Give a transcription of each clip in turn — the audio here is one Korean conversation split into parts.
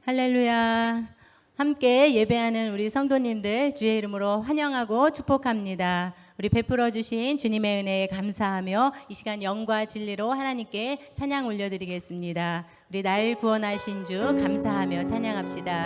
할렐루야. 함께 예배하는 우리 성도님들 주의 이름으로 환영하고 축복합니다. 우리 베풀어 주신 주님의 은혜에 감사하며 이 시간 영과 진리로 하나님께 찬양 올려드리겠습니다. 우리 날 구원하신 주 감사하며 찬양합시다.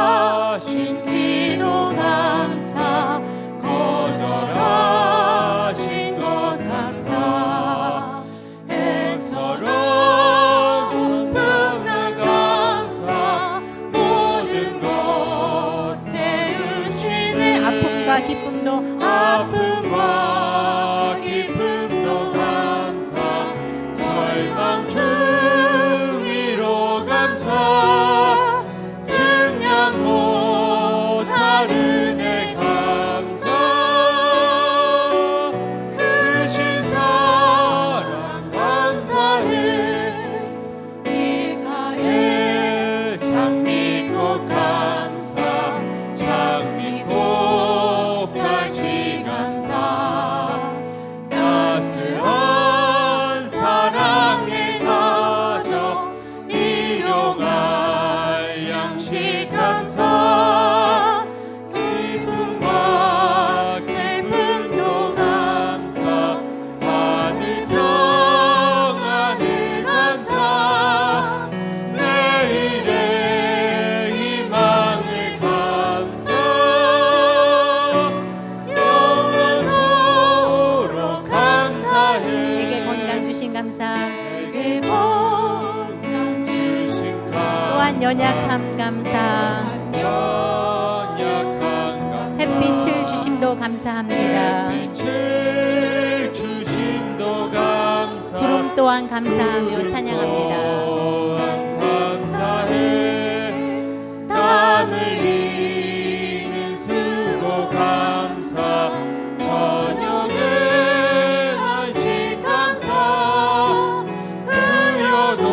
응답하신 기도 감사, 거절하신 것 감사, 해처럼 붓는 감사, 모든 것 채우시네. 아픔과 기쁨도 감사, 절망 중위로 감사, 증량 못할 은혜 감사, 크신 사랑 감사해, 길가에 장미꽃 감사, 장미꽃까지 감사, 따스한 사랑의 가정, 일용할 양식 감사, 기쁨과 슬픔도 감사, 하늘 평안을 감사, 내일의 희망을 감사, 영원토록 감사해. 내게 건강 주신 감사, 내게 건강 주신 감사, 또한 연약함 감사, 연약한 감사, 햇빛을 주심도 감사합니다. 햇빛을 주심도 감사, 구름 또한 감사하며 찬양합니다. 또한 감사해, 땀 흘리는 수고 감사, 저녁에 한식 감사, 은여도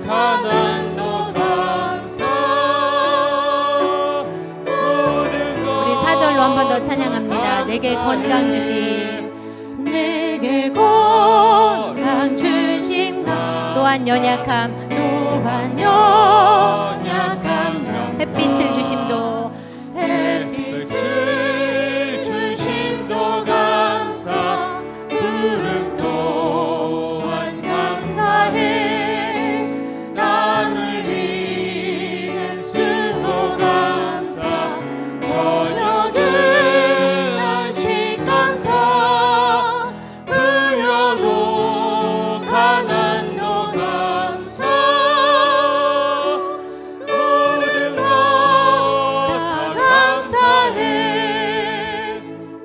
가난도 감사, 모든 것 우리 4절로 한 번 더 찬양합니다. 내게 건강 주신, 내게 건강 주신 또한 연약함, 햇빛을 주심도, 햇빛을 주심도 감사, 구름 또한 감사해, 땀 흘리는 수고 감사, 저녁에 한식 감사, 은여도 가난도 감사, 모든 것 다 감사해.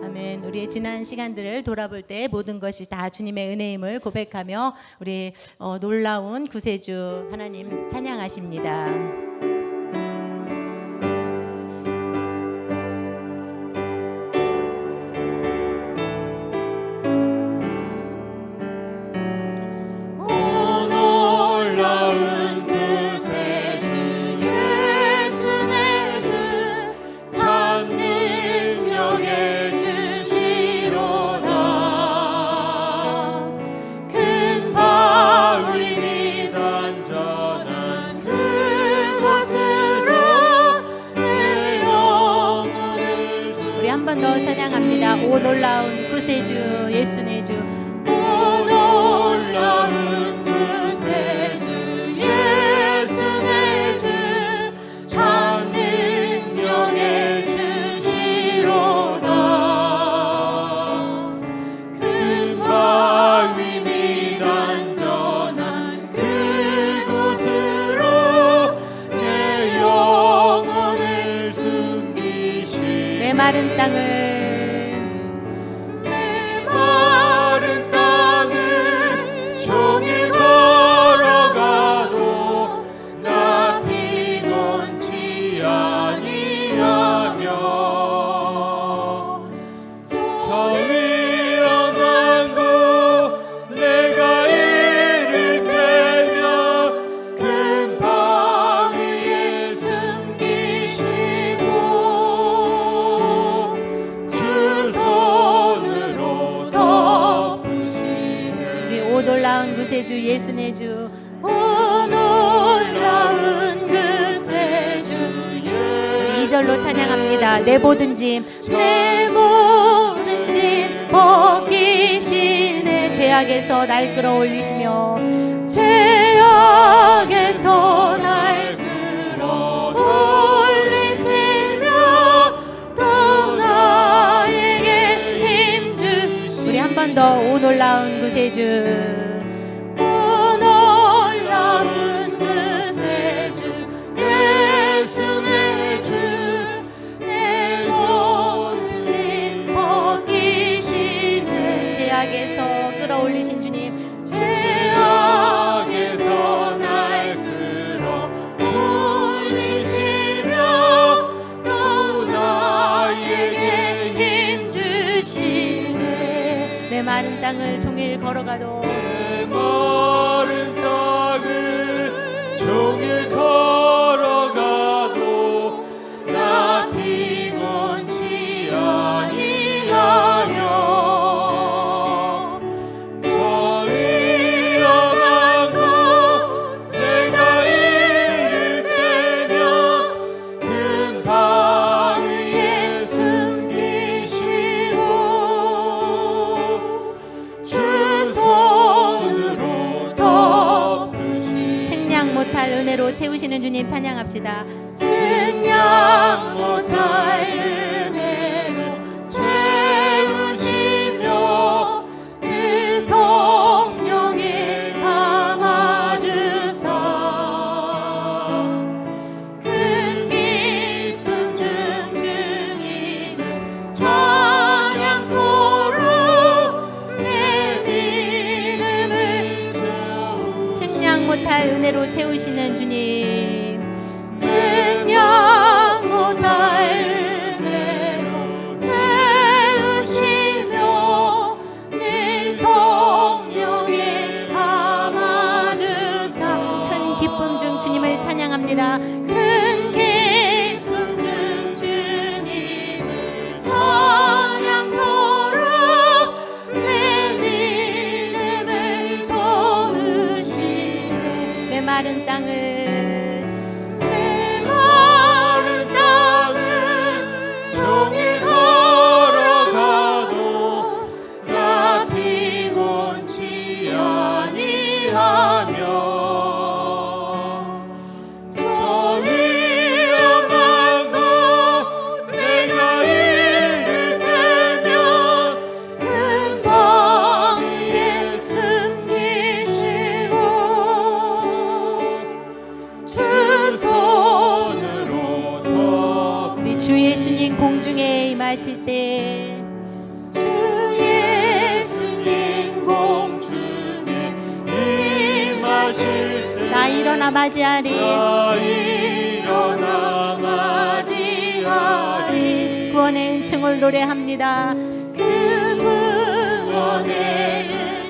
아멘. 우리의 지난 시간들을 돌아볼 때 모든 것이 다 주님의 은혜임을 고백하며 우리 놀라운 구세주 하나님 찬양하십니다. 오 놀라운 구세주 예수 내 주, 참 능력의 주시로다, 큰 바위 밑 안전한 그곳으로 내 영혼을 우리 한 번 더 찬양합니다. 오 놀라운 구세주 예수 내 주, 오 놀라운 구세주 예수 내 주, 참 능력의 주시로다, 큰 메마른 땅을 마른 땅을 종일 걸어가도 나 피곤치 아니하며 저 위험한 곳 내가 이를 때며 금방 위에 숨기시고 주 손으로 덮으시네. 우리 오 놀라운 구세주 예수의 주 오 놀라운 그새 주 우리 2절로 찬양합니다. 내 모든 짐 내 모든 짐 벗기시네. 죄악에서 날 끌어올리시며 죄악에서 날 끌어올리시며 또 나에게 힘 주시네. 우리 한 번 더 오 놀라운 구세주 오 놀라운 그새 주 예수 내 주 내 모든 짐 벗기시네. 죄악에서 끌어올리신 주님 죄악에서 날 끌어올리시며 또 나에게 힘 주시네. 메마른 땅을 종일 걸어가도 마른 땅을 종일 걸어가도 나 피곤치 아니하며 저 위험한 곳 내가 이를 때며 금방 위에 숨기시고 주 손으로 덮으시네. 측량 못할 은혜로 채우시는 주님 찬양합시다. 측량 못할 은혜로 채우시며 그 성령에 담아주사 큰 기쁨 중 주님을 찬양토록 내 믿음을 채우시네. 측량 못할 은혜로 채우시는 주님 측량 못할 은혜로 채우시며 내 성령에 담아주사 큰 기쁨 중 주님을 찬양합니다. 큰 기쁨 중 주님을 찬양토록 내 믿음을 도우시네. 메마른 땅을 메마른 땅을 종일 걸어가도 나 피곤치 아니하며 저 위험한 곳 내가 이를 때며 금방 위에 숨기시고 주 손으로 덮으시네. 우리 주 예수님 공중에 임하실 때 주 예수님 공중에 임하실 때 나 일어나 맞이하리 나 일어나 맞이하리. 구원의 은총을 노래합니다. 그 구원의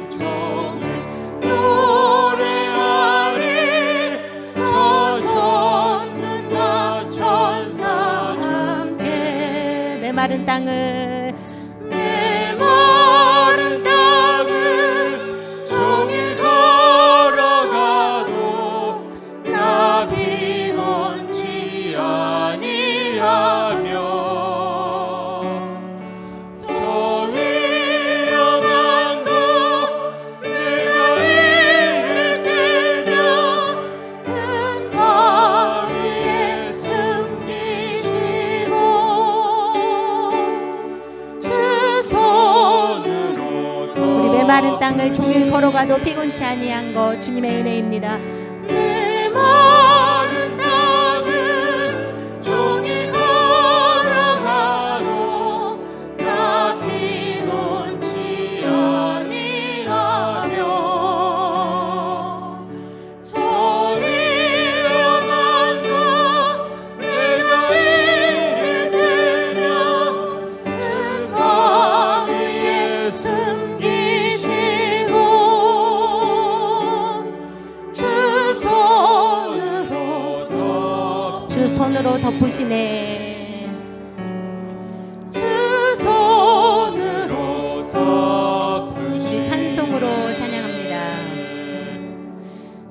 은총을 노래하리. 저 젖는다 천사 함께 메마른 땅을 메마른 땅을 종일 걸어가도 나 피곤치 아니하며 저 위험한 곳 내가 이를 때며 금방 위에 숨기시고 주 손으로 우리 메마른 땅을 종일 걸어가도 피곤치 아니한 것 주님의 은혜입니다. 메마른 땅을 종일 걸어가도 덮으시네. 주 손으로 덮으시네. 우리 찬송으로 찬양합니다.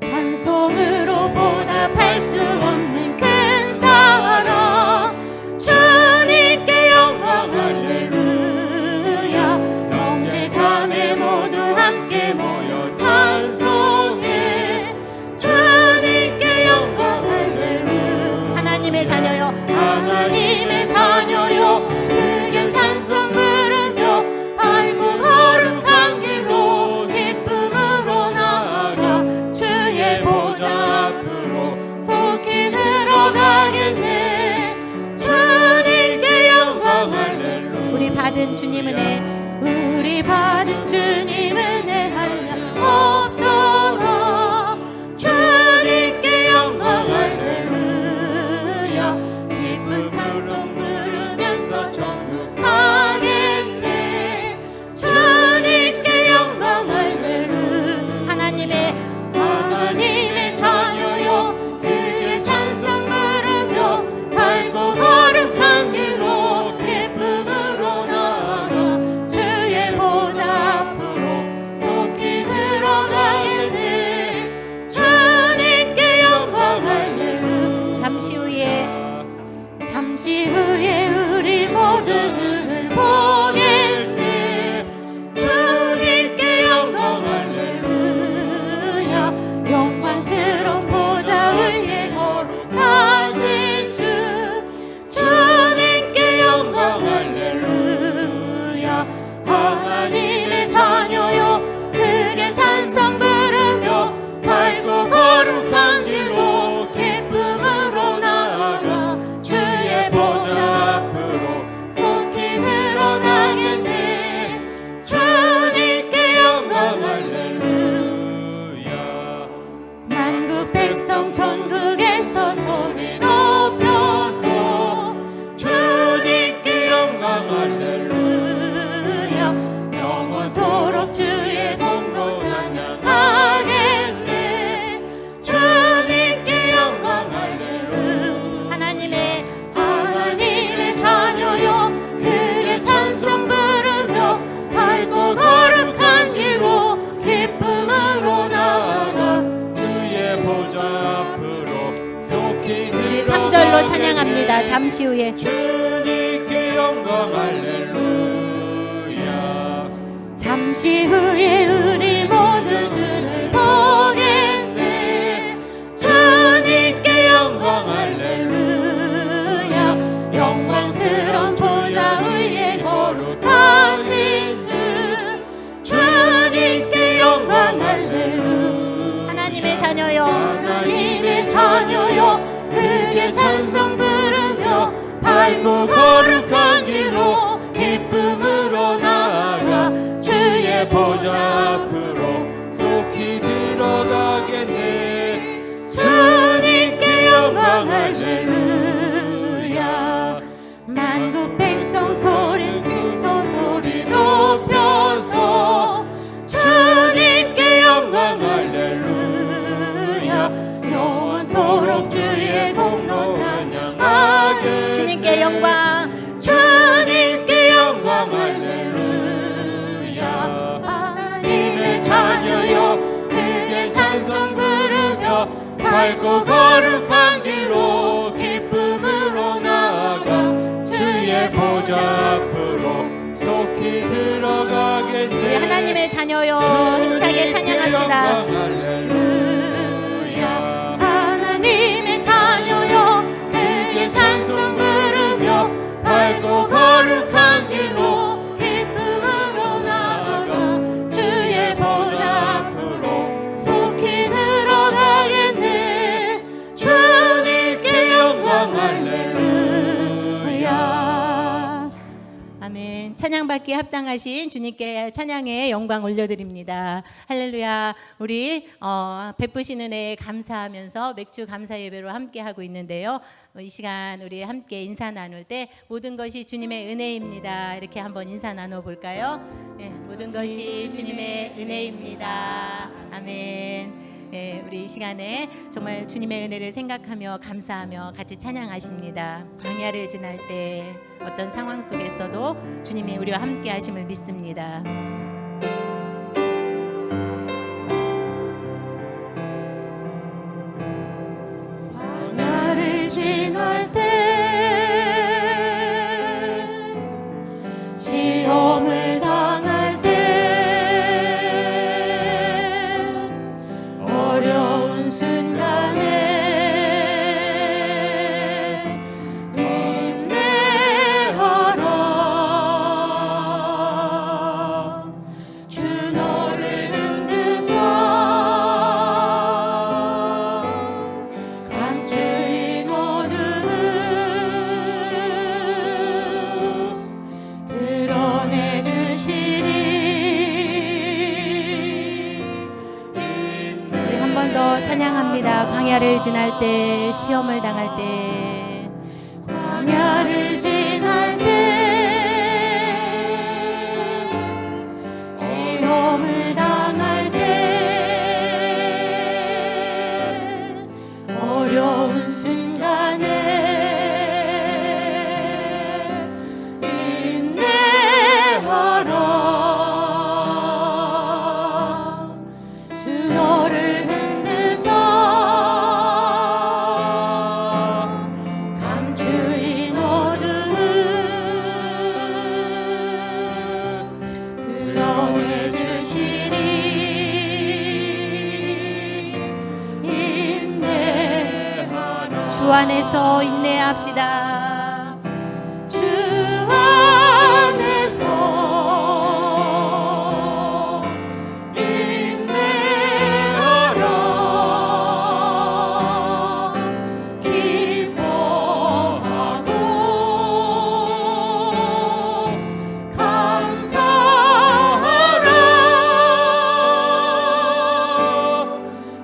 찬송으로 보답할 수 없는 큰 사랑, 주님께 영광 할렐루야. 형제 자매 모두 함께 모여 찬송해. 주님께 영광 할렐루야. 하나님의 자녀요, 하나님의 자녀요, 크게 찬송 부르며 밝고 거룩한 길로 기쁨으로 나아가 주의 보좌 앞으로 속히 들어가겠네. 주님께 영광 할렐루야. 우리 받은 주님 은혜, 우리 받은 주님 은혜 한량 없도다. 주님께 영광 할렐루야. 기쁜 찬송 부르면서 전부 하겠네. 주님께 영광 할렐루야. 하나님의 자녀요, 크게 찬송 부르며 밝고 거룩한 길로 기쁨으로 나아가 주의 보좌 앞으로 속히 들어가겠네. 주님께 영광 할렐루야. 잠시 후에 우리 모두 주를 보겠네. 주님께 영광 할렐루야. 영광스러운 보좌 위에 거룩하신 주, 주님께 영광 할렐루야. 하나님의 자녀요, 크게 찬송 부르며 밝고 거룩한 길로 기쁨으로 나아가 주의 보좌 앞으로 속히 들어가겠네. 주님께 영광 할렐루야. 만국 백성 전국에서 소리 높여서 주님께 영광 할렐루야. 영원토록 주의 공로 찬양하겠네. 주님께 영광 할렐루야. 하나님의 자녀요, 크게 찬송 부르며 밝고 거룩한 길로 기쁨으로 나아가 주의 보좌 앞으로 속히 우리 3절로 찬양합니다. 잠시 후에 주님께 영광 할렐루야. 잠시 후에 우리 모두 주를 보겠네. 주님께 영광 할렐루야. 영광스러운 보좌 위에 거룩하신 주, 주님께 영광 할렐루야. 하나님의 자녀요, 하나님의 자녀요, 크게 찬송 부르며 밝고 거룩한 길로 기쁨으로 나아가 주의 보좌 앞으로 속히 들어가겠네. 주님께 영광 할렐루야. 만국 백성 소리 높여서 주님께 영광 할렐루야. 영원토록 주의 공로 찬양하게. 주님께 영광, 주님께 영광 할렐루야. 하나님의 자녀요, 크게 찬송 부르며 밝고 거룩한 길로 기쁨으로 나아가 주의 보좌 앞으로 속히 들어가겠네. 우리 하나님의 자녀요, 힘차게 찬양합시다. 할렐루야. 하나님의 자녀요, 크게 찬송 부르며 밝고 거룩한 길로 기쁨으로 나아가 주의 보좌 앞으로 속히 들어가겠네. 주님께 영광 할렐루야. 아멘. 찬양받기에 합당하신 주님께 찬양의 영광 올려드립니다. 할렐루야. 우리 베푸신 은혜에 감사하면서 맥주 감사 예배로 함께 하고 있는데요. 이 시간 우리 함께 인사 나눌 때 모든 것이 주님의 은혜입니다. 이렇게 한번 인사 나눠 볼까요? 네, 모든 것이 주님의 은혜입니다. 아멘. 예, 우리 이 시간에 정말 주님의 은혜를 생각하며 감사하며 같이 찬양하십니다. 광야를 지날 때 어떤 상황 속에서도 주님이 우리와 함께 하심을 믿습니다. 광야를 지날 때 시험을 당할 때 어려운 순간에 인내하라. 주 너를 흔드사 감추인 어둠을 드러내 주시리. 우리 한 번 더 찬양합니다. 광야를 지날 때 시험을 당할 때 광야를 지날 때 시험을 당할 때 어려운 순간에 인내하라. 주 너를 흔드사 감추인 어둠을 드러내 주시리. 인내하라. 주 안에서 인내합시다. 주 안에서 인내하라. 기뻐하고 감사하라.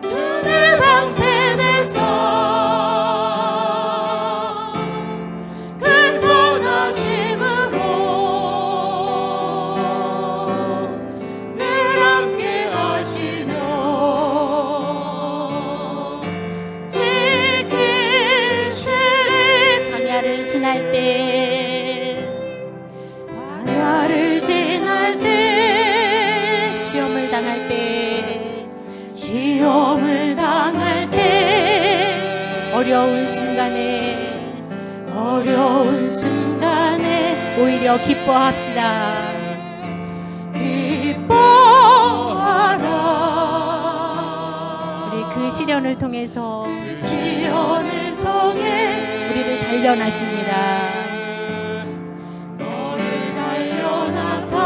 주의 방패되사 그 선하심으로 늘 함께 하시며 지키시리. 광야를 지날 때 광야를 지날 때 시험을 당할 때 시험을 당할 때 어려운 순간에 오히려 기뻐합시다. 기뻐하라. 우리 그 시련을 통해서 시련을 통해 우리를 단련하십니다. 너를 단련하사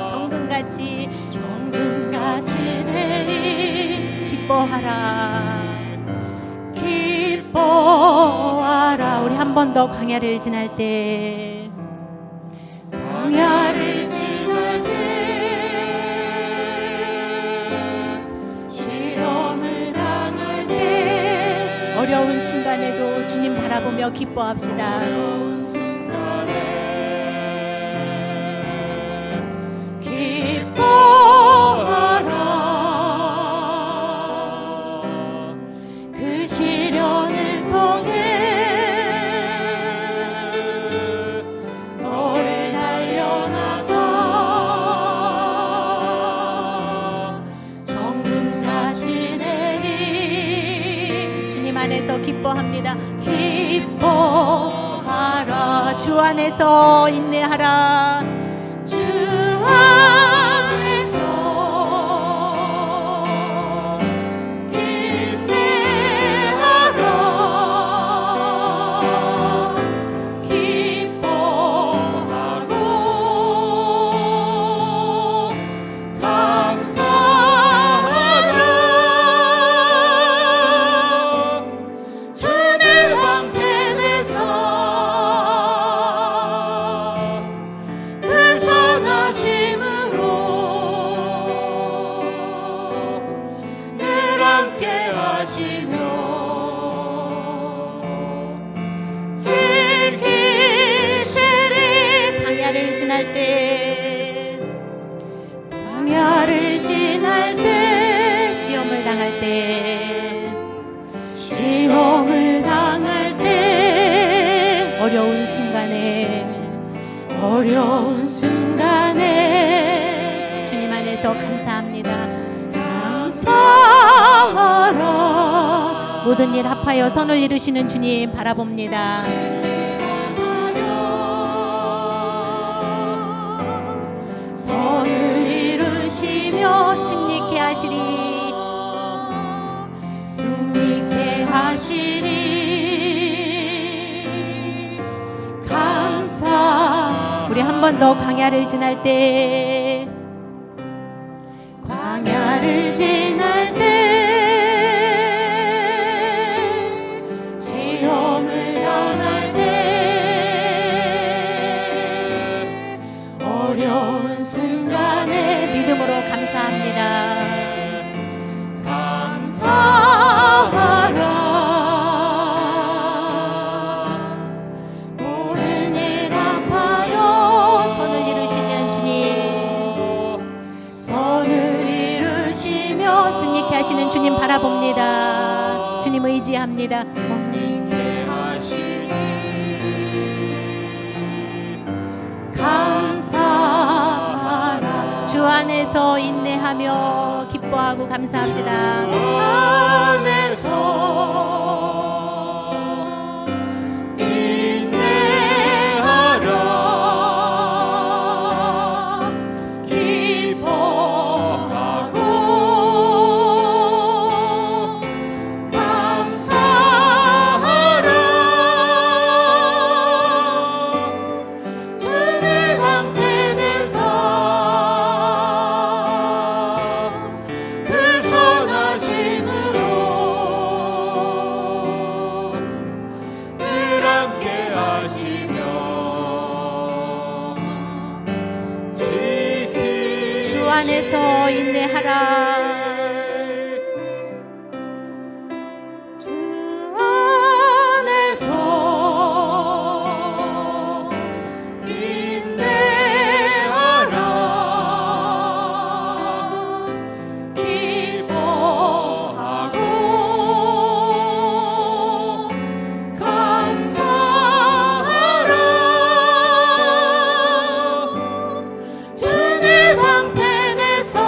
정금같이 정금같이 내리 기뻐하라. 기뻐하라. 우리 한 번 더 광야를 지날 때 광야를 지날 때 시험을 당할 때 어려운 순간에도 주님 바라보며 기뻐합시다. 어려운 순간에 기뻐하라. 그 시련을 통해 너를 단련하사 정금같이 내리 주님 안에서 기뻐합니다. 기뻐하라. 주 안에서 인내하라. 주 안에서 인내하라. 기뻐하고 감사하라. 주의 방패되사 그 선하심으로 늘 함께 하시며 지키시리. 광야를 지날 때 광야를 지날 때 어려운 순간에 주님 안에서 감사합니다. 감사하라. 모든 일 합하여 선을 이루시는 주님 바라봅니다. 선을 이루시며 승리케 하시리. 승리케 하시리. 감사. 우리 한 번 더 광야를 지날 때, 광야를 지날 때, 시험을 당할 때, 어려운 순간에 믿음으로 감사합니다. 감사하라. 모든 일 합하여 선을 이루시는 주님, 선을 이루시며 승리케 하시는 주님 바라봅니다. 주님 의지합니다. 승리케 하시니 감사하라. 주 안에서 인내하며 기뻐하고 감사합시다. 안에서 인내하라. 기뻐하고 감사하라. 주님 방편에서 그 선하심으로 늘 함께 하시며 지키시리. 주 안에서 인내하라. 주 안에서 인내하라. 기뻐하고 감사하라. 주님 방편에서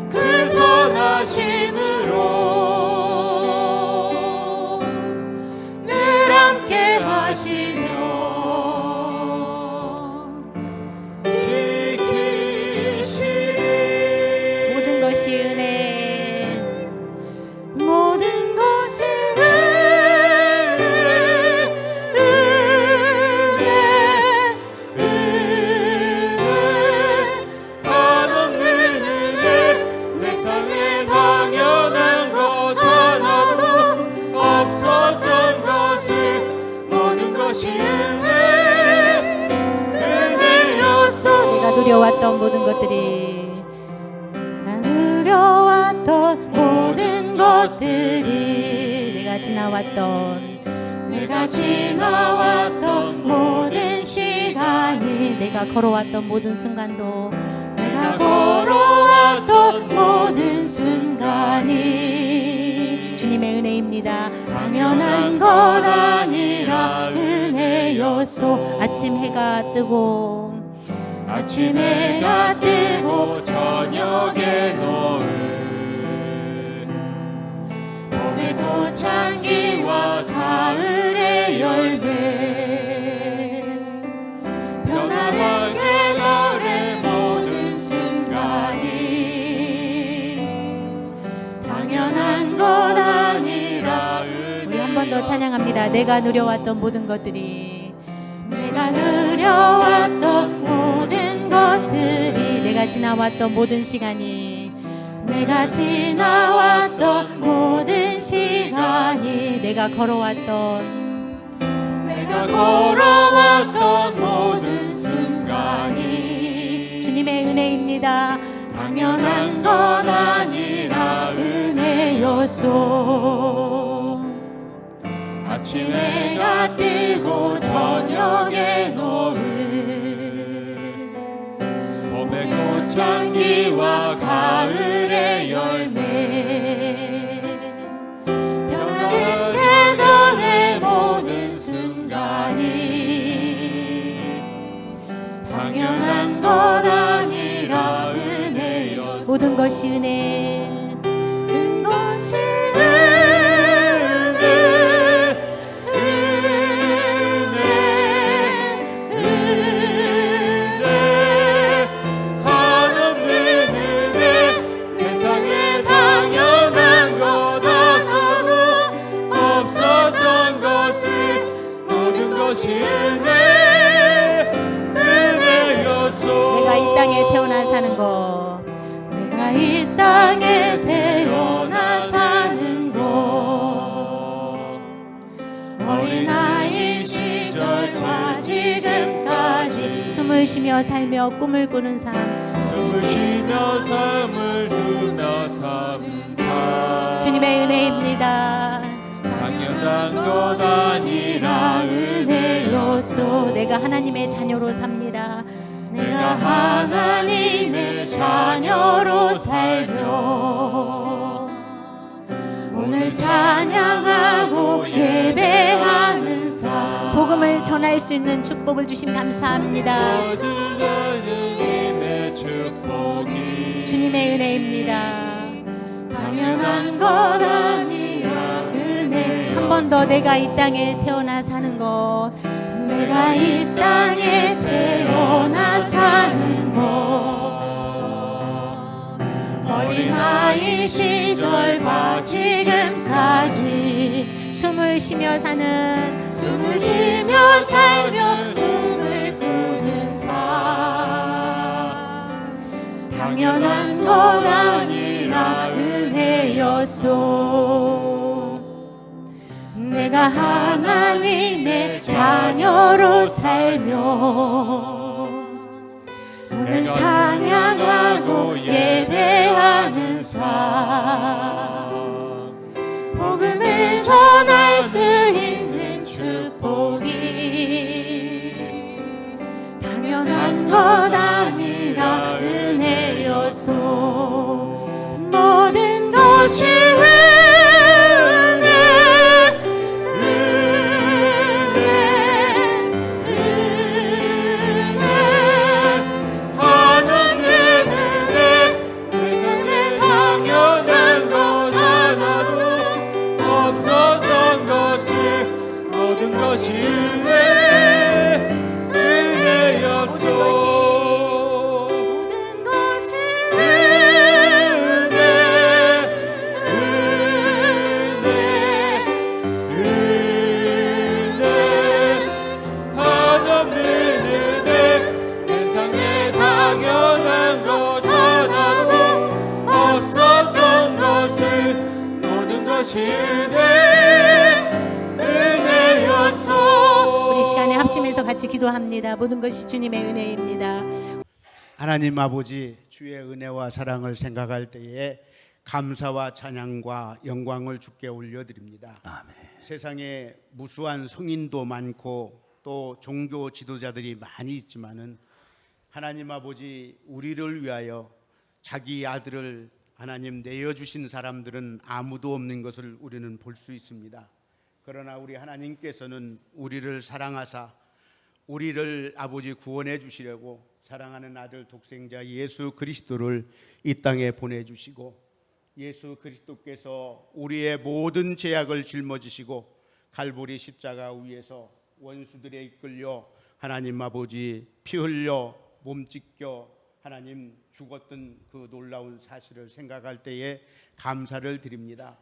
그 선하심으로 늘 함께 하시며 지키시리. 모든 것이 은혜, 모든 것이 한없는 은혜. 세상에 당연한 것 하나도 없었던 것을 모든 것이 은혜였소. 내가 누려왔던 모든 것들이, 내가 누려왔던 모든 것들이, 내가 지나왔던 모든 시간이, 내가 걸어왔던 모든 순간도, 내가 걸어왔던 모든 순간이 주님의 은혜입니다. 당연한 것 아니라 은혜였소. 아침 해가 뜨고, 아침 해가 뜨고 저녁에 노을 봄의 꽃향기와 가을의 열매 변하는 계절의 모든 순간이 당연한 것 아니라 우리 한 번 더 찬양합니다. 내가 누려왔던 모든 것들이, 내가 누려왔던 모든 것들이, 내가 지나왔던 모든 시간이, 내가 지나왔던 모든 시간이, 내가 걸어왔던 모든 순간이 주님의 은혜입니다. 당연한 것 아니라 은혜였소. 아침 해가 뜨고 저녁에 노을 봄의 꽃향기와 가을의 열매 변하는 계절의 모든 순간 것이 은혜, 모든 것이 내가 이 땅에 태어나 사는 것, 내가 이 땅에 태어나 사는 것, 어린아이 시절과 지금까지 숨을 쉬며 살며 꿈을 꾸는 삶, 숨을 쉬며 삶을 두며 사는 삶, 주님의 은혜입니다. 당연한 것 아니라 은혜로서 내가 하나님의 자녀로 삽니다. 내가 하나님의 자녀로 살며 오늘 찬양하고 예배하는 삶, 복음을 전할 수 있는 축복을 주심 감사합니다. 모든 것은 주님의 축복이 주님의 은혜입니다. 당연한 것 아니라 은혜. 한 번 더 내가 이 땅에 태어나 사는 것, 내가 이 땅에 태어나 사는 것, 어린아이 시절과 지금까지 숨을 쉬며 사는, 숨을 쉬며 살며 꿈을 꾸는 삶, 당연한 것 아니라 은혜였소. 내가 하나님의 자녀로 살며 오늘 찬양하고 예배하는 삶, 복음을 전할 수 있는 축복이 당연한 것 아니라 은혜였소. 모든 것이 합심해서 같이 기도합니다. 모든 것이 주님의 은혜입니다. 하나님 아버지, 주의 은혜와 사랑을 생각할 때에 감사와 찬양과 영광을 주께 올려드립니다. 아멘. 세상에 무수한 성인도 많고 또 종교 지도자들이 많이 있지만은 하나님 아버지, 우리를 위하여 자기 아들을 하나님 내어주신 사람들은 아무도 없는 것을 우리는 볼 수 있습니다. 그러나 우리 하나님께서는 우리를 사랑하사 우리를 아버지 구원해 주시려고 사랑하는 아들 독생자 예수 그리스도를 이 땅에 보내주시고, 예수 그리스도께서 우리의 모든 죄악을 짊어지시고 갈보리 십자가 위에서 원수들에 이끌려 하나님 아버지 피 흘려 몸 찢겨 하나님 죽었던 그 놀라운 사실을 생각할 때에 감사를 드립니다.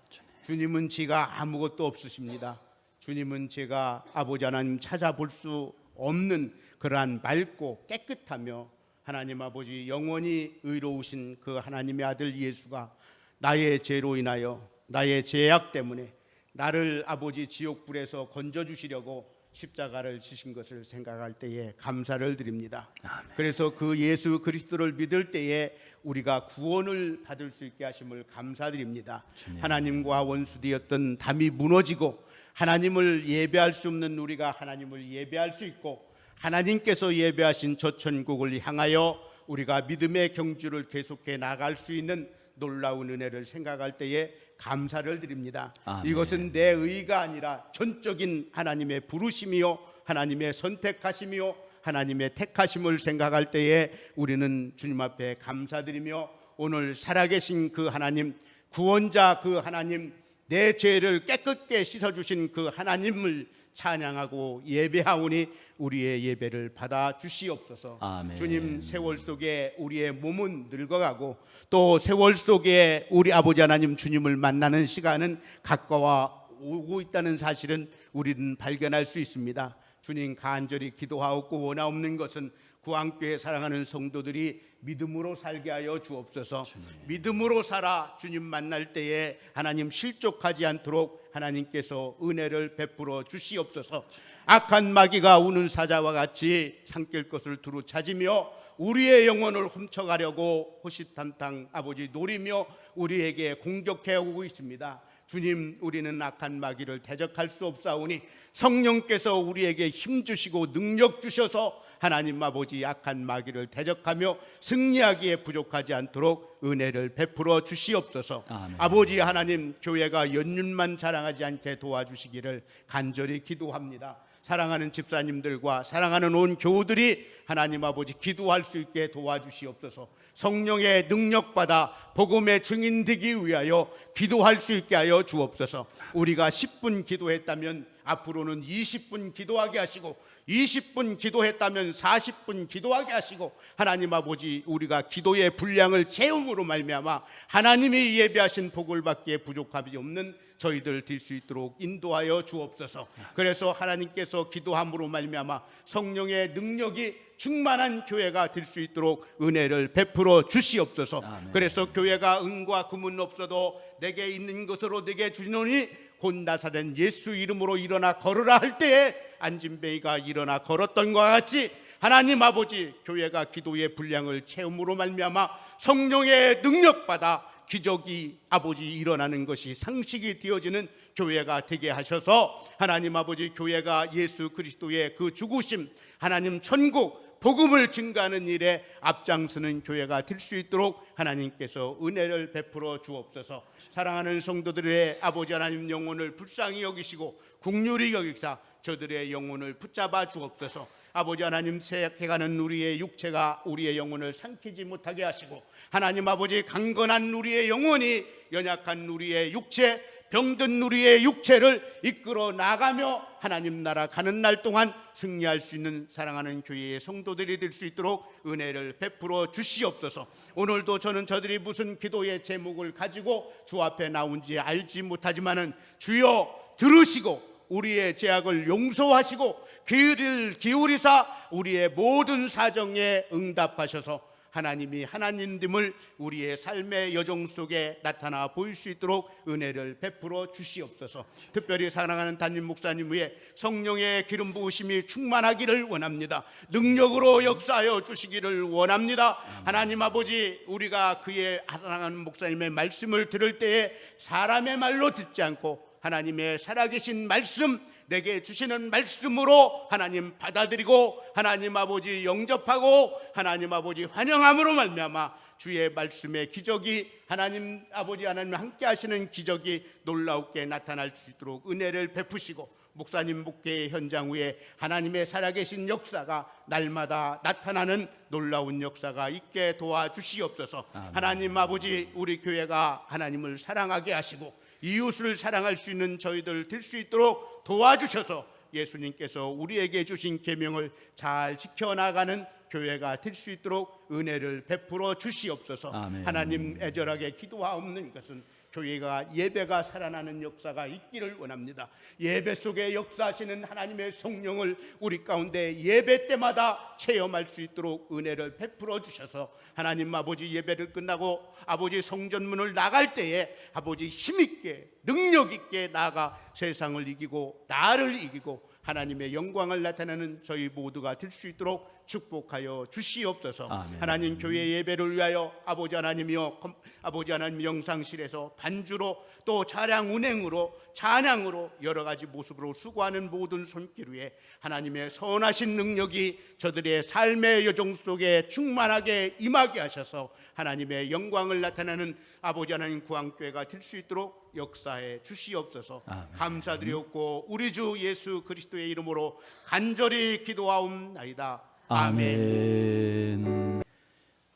주님은 죄가 아무것도 없으십니다. 주님은 제가 아버지 하나님 찾아볼 수 없는 그러한 맑고 깨끗하며 하나님 아버지 영원히 의로우신 그 하나님의 아들 예수가 나의 죄로 인하여 나의 죄악 때문에 나를 아버지 지옥불에서 건져주시려고 십자가를 지신 것을 생각할 때에 감사를 드립니다. 아멘. 그래서 그 예수 그리스도를 믿을 때에 우리가 구원을 받을 수 있게 하심을 감사드립니다. 주님. 하나님과 원수되었던 담이 무너지고 하나님을 예배할 수 없는 우리가 하나님을 예배할 수 있고, 하나님께서 예배하신 저 천국을 향하여 우리가 믿음의 경주를 계속해 나갈 수 있는 놀라운 은혜를 생각할 때에 감사를 드립니다. 아멘. 이것은 내 의가 아니라 전적인 하나님의 부르심이요 하나님의 선택하심이요 하나님의 택하심을 생각할 때에 우리는 주님 앞에 감사드리며 오늘 살아계신 그 하나님, 구원자 그 하나님, 내 죄를 깨끗게 씻어주신 그 하나님을 찬양하고 예배하오니 우리의 예배를 받아 주시옵소서. 아멘. 주님, 세월 속에 우리의 몸은 늙어가고 또 세월 속에 우리 아버지 하나님 주님을 만나는 시간은 가까워 오고 있다는 사실은 우리는 발견할 수 있습니다. 주님, 간절히 기도하옵고 원하옵는 것은 구안교회 사랑하는 성도들이 믿음으로 살게 하여 주옵소서. 믿음으로 살아 주님 만날 때에 하나님 실족하지 않도록 하나님께서 은혜를 베풀어 주시옵소서. 악한 마귀가 우는 사자와 같이 산길 것을 두루 찾으며 우리의 영혼을 훔쳐가려고 호시탐탐 아버지 노리며 우리에게 공격해 오고 있습니다. 주님, 우리는 악한 마귀를 대적할 수 없사오니 성령께서 우리에게 힘 주시고 능력 주셔서 하나님 아버지 악한 마귀를 대적하며 승리하기에 부족하지 않도록 은혜를 베풀어 주시옵소서. 아멘. 아버지 하나님, 교회가 연륜만 자랑하지 않게 도와주시기를 간절히 기도합니다. 사랑하는 집사님들과 사랑하는 온 교우들이 하나님 아버지 기도할 수 있게 도와주시옵소서. 성령의 능력받아 복음의 증인 되기 위하여 기도할 수 있게 하여 주옵소서. 우리가 10분 기도했다면 앞으로는 20분 기도하게 하시고 20분 기도했다면 40분 기도하게 하시고 하나님 아버지, 우리가 기도의 분량을 채움으로 말미암아 하나님이 예비하신 복을 받기에 부족함이 없는 저희들 될 수 있도록 인도하여 주옵소서. 그래서 하나님께서 기도함으로 말미암아 성령의 능력이 충만한 교회가 될 수 있도록 은혜를 베풀어 주시옵소서. 아멘. 그래서 교회가 은과 금은 없어도 내게 있는 것으로 내게 주노니 곧 나사렛 예수 이름으로 일어나 걸으라 할 때에 안진뱅이가 일어나 걸었던 것과 같이 하나님 아버지, 교회가 기도의 분량을 채움으로 말미암아 성령의 능력받아 기적이 아버지 일어나는 것이 상식이 되어지는 교회가 되게 하셔서 하나님 아버지, 교회가 예수 그리스도의 그 죽으심, 하나님 천국 복음을 증가하는 일에 앞장서는 교회가 될 수 있도록 하나님께서 은혜를 베풀어 주옵소서. 사랑하는 성도들의 아버지 하나님, 영혼을 불쌍히 여기시고 긍휼히 여기사 저들의 영혼을 붙잡아 주옵소서. 아버지 하나님, 쇠약해가는 우리의 육체가 우리의 영혼을 삼키지 못하게 하시고 하나님 아버지, 강건한 우리의 영혼이 연약한 우리의 육체, 병든 우리의 육체를 이끌어 나가며 하나님 나라 가는 날 동안 승리할 수 있는 사랑하는 교회의 성도들이 될 수 있도록 은혜를 베풀어 주시옵소서. 오늘도 저는 저들이 무슨 기도의 제목을 가지고 주 앞에 나온지 알지 못하지만은 주여 들으시고 우리의 죄악을 용서하시고 귀를 기울이사 우리의 모든 사정에 응답하셔서 하나님이 하나님됨을 우리의 삶의 여정 속에 나타나 보일 수 있도록 은혜를 베풀어 주시옵소서. 특별히 사랑하는 담임 목사님 위에 성령의 기름 부으심이 충만하기를 원합니다. 능력으로 역사하여 주시기를 원합니다. 하나님 아버지, 우리가 그의 사랑하는 목사님의 말씀을 들을 때에 사람의 말로 듣지 않고 하나님의 살아계신 말씀, 내게 주시는 말씀으로 하나님 받아들이고 하나님 아버지 영접하고 하나님 아버지 환영함으로 말미암아 주의 말씀의 기적이 하나님 아버지 하나님 함께 하시는 기적이 놀라우게 나타날 수 있도록 은혜를 베푸시고 목사님 목회의 현장 위에 하나님의 살아계신 역사가 날마다 나타나는 놀라운 역사가 있게 도와주시옵소서. 아멘. 하나님 아버지, 우리 교회가 하나님을 사랑하게 하시고 이웃을 사랑할 수 있는 저희들 될 수 있도록 도와주셔서 예수님께서 우리에게 주신 계명을 잘 지켜나가는 교회가 될 수 있도록 은혜를 베풀어 주시옵소서. 아멘. 하나님, 애절하게 기도하옵는 것은 교회가 예배가 살아나는 역사가 있기를 원합니다. 예배 속에 역사하시는 하나님의 성령을 우리 가운데 예배 때마다 체험할 수 있도록 은혜를 베풀어 주셔서 하나님 아버지, 예배를 끝나고 아버지 성전문을 나갈 때에 아버지 힘있게 능력있게 나아가 세상을 이기고 나를 이기고 하나님의 영광을 나타내는 저희 모두가 될 수 있도록 축복하여 주시옵소서. 아멘. 하나님, 교회 예배를 위하여 아버지 하나님이여, 아버지 하나님 영상실에서 반주로 또 차량 운행으로 찬양으로 여러 가지 모습으로 수고하는 모든 손길 위에 하나님의 선하신 능력이 저들의 삶의 여정 속에 충만하게 임하게 하셔서 하나님의 영광을 나타내는 아버지 하나님 구원교회가 될 수 있도록 역사해 주시옵소서. 아멘. 감사드렸고 우리 주 예수 그리스도의 이름으로 간절히 기도하옵나이다. 아멘.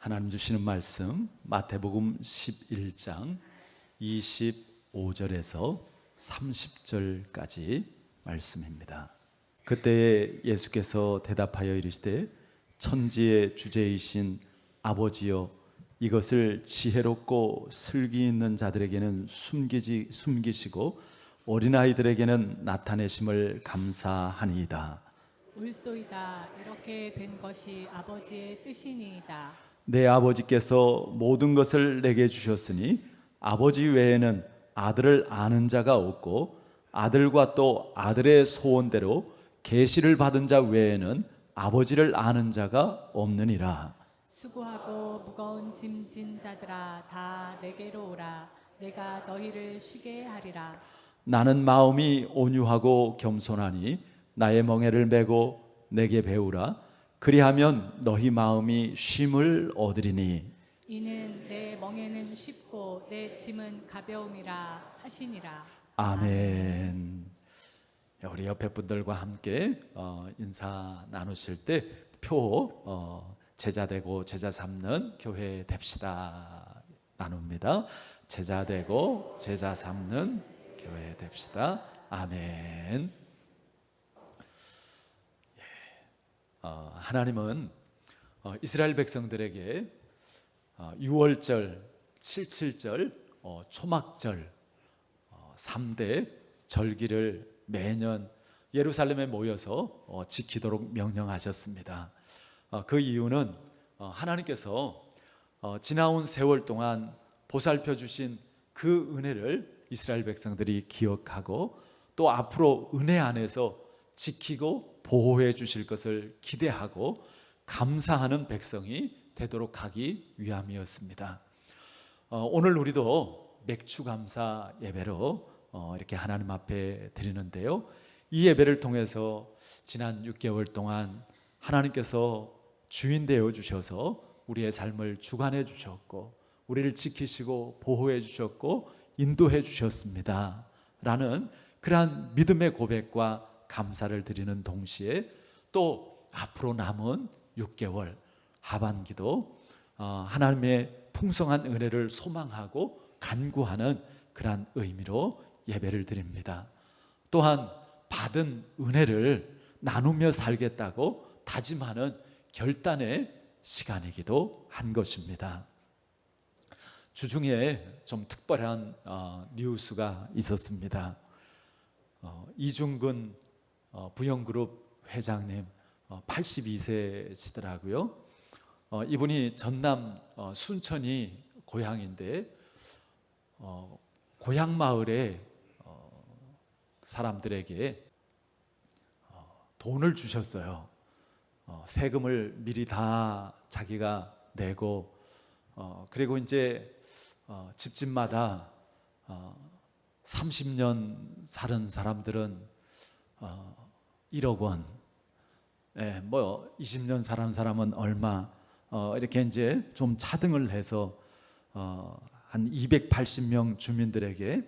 하나님 주시는 말씀 마태복음 11장 25절에서 30절까지 말씀입니다. 그때에 예수께서 대답하여 이르시되 천지의 주제이신 아버지여 이것을 지혜롭고 슬기 있는 자들에게는 숨기시고 어린아이들에게는 나타내심을 감사하니이다. 옳소이다. 이렇게 된 것이 아버지의 뜻이니이다. 내 아버지께서 모든 것을 내게 주셨으니 아버지 외에는 아들을 아는 자가 없고 아들과 또 아들의 소원대로 계시를 받은 자 외에는 아버지를 아는 자가 없느니라. 수고하고 무거운 짐진 자들아 다 내게로 오라. 내가 너희를 쉬게 하리라. 나는 마음이 온유하고 겸손하니 나의 멍에를 메고 내게 배우라. 그리하면 너희 마음이 쉼을 얻으리니. 이는 내 멍에는 쉽고 내 짐은 가벼움이라 하시니라. 아멘. 우리 옆에 분들과 함께 인사 나누실 때 표 제자 되고 제자 삼는 교회 됩시다 나눕니다. 제자 되고 제자 삼는 교회 됩시다. 아멘. 하나님은 이스라엘 백성들에게 6월절, 77절, 초막절 3대 절기를 매년 예루살렘에 모여서 지키도록 명령하셨습니다. 그 이유는 하나님께서 지나온 세월 동안 보살펴 주신 그 은혜를 이스라엘 백성들이 기억하고 또 앞으로 은혜 안에서 지키고 보호해 주실 것을 기대하고 감사하는 백성이 되도록 하기 위함이었습니다. 오늘 우리도 맥주 감사 예배로 이렇게 하나님 앞에 드리는데요. 이 예배를 통해서 지난 6개월 동안 하나님께서 주인 되어 주셔서 우리의 삶을 주관해 주셨고 우리를 지키시고 보호해 주셨고 인도해 주셨습니다 라는 그러한 믿음의 고백과 감사를 드리는 동시에 또 앞으로 남은 6개월 하반기도 하나님의 풍성한 은혜를 소망하고 간구하는 그러한 의미로 예배를 드립니다. 또한 받은 은혜를 나누며 살겠다고 다짐하는 결단의 시간이기도 한 것입니다. 주중에 좀 특별한 뉴스가 있었습니다. 이중근 부영그룹 회장님 82세시더라고요. 이분이 전남 순천이 고향인데 고향 마을에 사람들에게 돈을 주셨어요. 세금을 미리 다 자기가 내고 그리고 이제 집집마다 30년 사는 사람들은 1억 원, 뭐 20년 사는 사람은 얼마 이렇게 이제 좀 차등을 해서 한 280명 주민들에게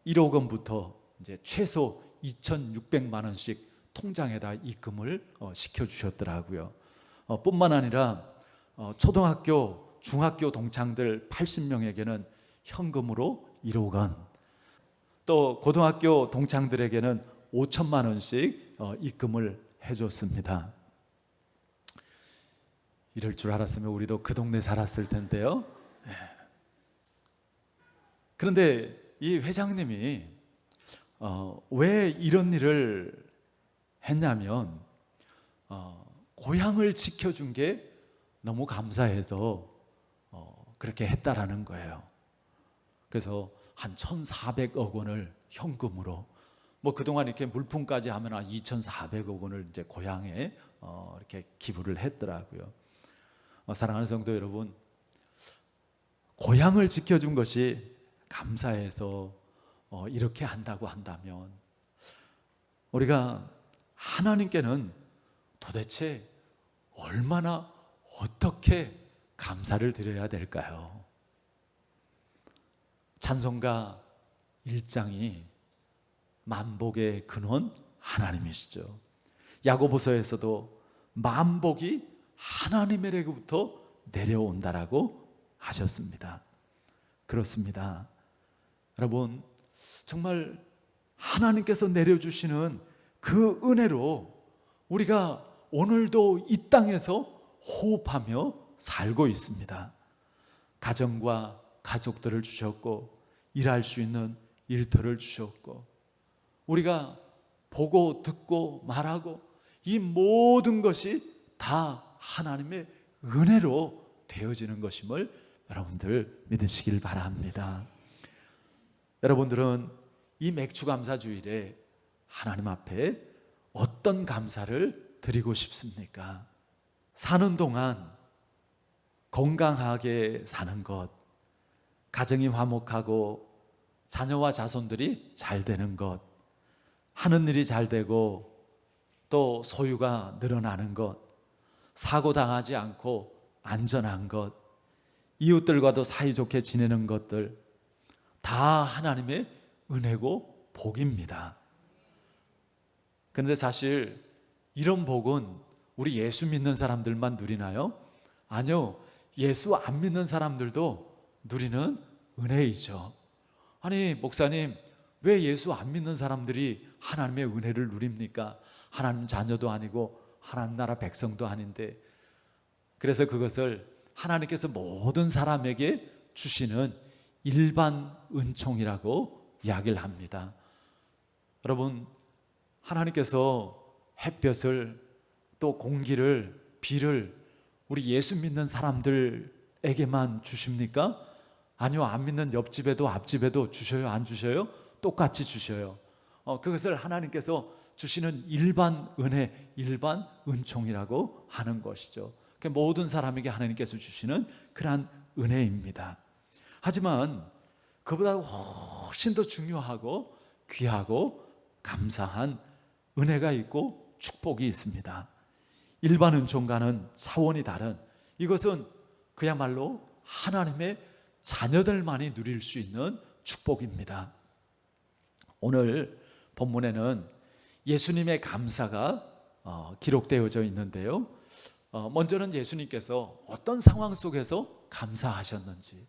1억 원부터 이제 최소 2,600만 원씩 통장에다 입금을 시켜주셨더라고요. 뿐만 아니라 초등학교, 중학교 동창들 80명에게는 현금으로 1억 원, 또 고등학교 동창들에게는 5천만 원씩 입금을 해줬습니다. 이럴 줄 알았으면 우리도 그 동네 살았을 텐데요. 그런데 이 회장님이 왜 이런 일을 했냐면 고향을 지켜준 게 너무 감사해서 그렇게 했다라는 거예요. 그래서 한 1,400억 원을 현금으로, 뭐 그동안 이렇게 물품까지 하면 한 2,400억 원을 이제 고향에 이렇게 기부를 했더라고요. 사랑하는 성도 여러분, 고향을 지켜준 것이 감사해서 이렇게 한다고 한다면 우리가 하나님께는 도대체 얼마나 어떻게 감사를 드려야 될까요? 찬송가 1장이 만복의 근원 하나님이시죠. 야고보서에서도 만복이 하나님에게부터 내려온다라고 하셨습니다. 그렇습니다. 여러분, 정말 하나님께서 내려주시는 그 은혜로 우리가 오늘도 이 땅에서 호흡하며 살고 있습니다. 가정과 가족들을 주셨고, 일할 수 있는 일터를 주셨고, 우리가 보고 듣고 말하고 이 모든 것이 다 하나님의 은혜로 되어지는 것임을 여러분들 믿으시길 바랍니다. 여러분들은 이 맥주감사주일에 하나님 앞에 어떤 감사를 드리고 싶습니까? 사는 동안 건강하게 사는 것, 가정이 화목하고 자녀와 자손들이 잘 되는 것, 하는 일이 잘 되고 또 소유가 늘어나는 것, 사고 당하지 않고 안전한 것, 이웃들과도 사이좋게 지내는 것들 다 하나님의 은혜고 복입니다. 그런데 사실 이런 복은 우리 예수 믿는 사람들만 누리나요? 아니요, 예수 안 믿는 사람들도 누리는 은혜이죠. 아니, 목사님, 왜 예수 안 믿는 사람들이 하나님의 은혜를 누립니까? 하나님 자녀도 아니고 하나님 나라 백성도 아닌데. 그래서 그것을 하나님께서 모든 사람에게 주시는 일반 은총이라고 이야기를 합니다. 여러분, 하나님께서 햇볕을 또 공기를, 비를 우리 예수 믿는 사람들에게만 주십니까? 아니요, 안 믿는 옆집에도 앞집에도 주셔요? 안 주셔요? 똑같이 주셔요. 그것을 하나님께서 주시는 일반 은혜, 일반 은총이라고 하는 것이죠. 모든 사람에게 하나님께서 주시는 그러한 은혜입니다. 하지만 그보다 훨씬 더 중요하고 귀하고 감사한 은혜가 있고 축복이 있습니다. 일반 은총과는 차원이 다른, 이것은 그야말로 하나님의 자녀들만이 누릴 수 있는 축복입니다. 오늘 본문에는 예수님의 감사가 기록되어져 있는데요. 먼저는 예수님께서 어떤 상황 속에서 감사하셨는지,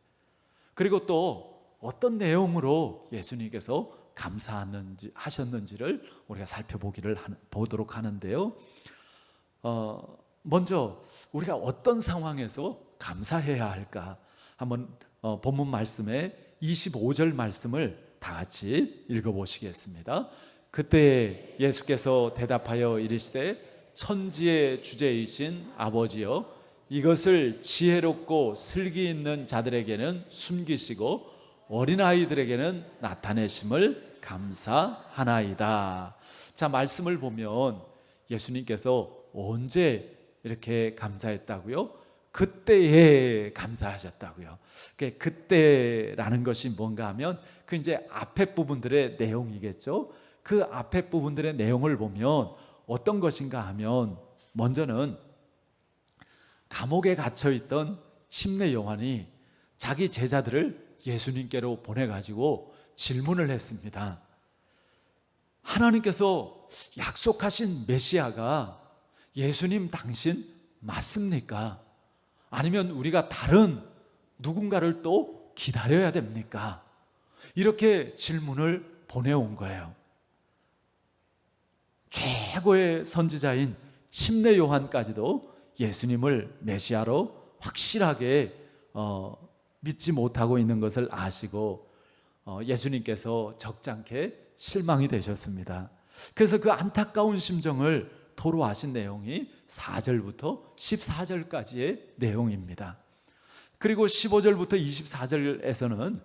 그리고 또 어떤 내용으로 예수님께서 감사하셨는지를 우리가 살펴보도록 하는데요. 먼저 우리가 어떤 상황에서 감사해야 할까? 한번 본문 말씀에 25절 말씀을 다 같이 읽어보시겠습니다. 그때 예수께서 대답하여 이르시되 천지의 주제이신 아버지여, 이것을 지혜롭고 슬기 있는 자들에게는 숨기시고 어린아이들에게는 나타내심을 감사하나이다. 자, 말씀을 보면 예수님께서 언제 이렇게 감사했다고요? 그때에 감사하셨다고요. 그때라는 것이 뭔가 하면 그 이제 앞에 부분들의 내용이겠죠. 그 앞에 부분들의 내용을 보면 어떤 것인가 하면, 먼저는 감옥에 갇혀 있던 침례 요한이 자기 제자들을 예수님께로 보내가지고 질문을 했습니다. 하나님께서 약속하신 메시아가 예수님 당신 맞습니까? 아니면 우리가 다른 누군가를 또 기다려야 됩니까? 이렇게 질문을 보내온 거예요. 최고의 선지자인 침례 요한까지도 예수님을 메시아로 확실하게 믿지 못하고 있는 것을 아시고 예수님께서 적잖게 실망이 되셨습니다. 그래서 그 안타까운 심정을 토로하신 내용이 4절부터 14절까지의 내용입니다. 그리고 15절부터 24절에서는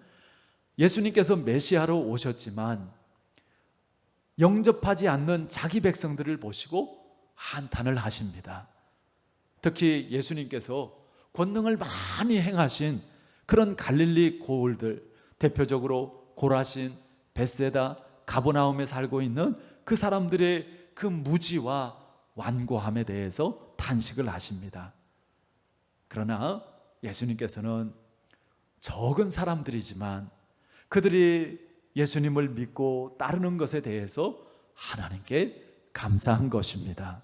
예수님께서 메시아로 오셨지만 영접하지 않는 자기 백성들을 보시고 한탄을 하십니다. 특히 예수님께서 권능을 많이 행하신 그런 갈릴리 고을들, 대표적으로 고라신, 벳세다, 가버나움에 살고 있는 그 사람들의 그 무지와 완고함에 대해서 탄식을 하십니다. 그러나 예수님께서는 적은 사람들이지만 그들이 예수님을 믿고 따르는 것에 대해서 하나님께 감사한 것입니다.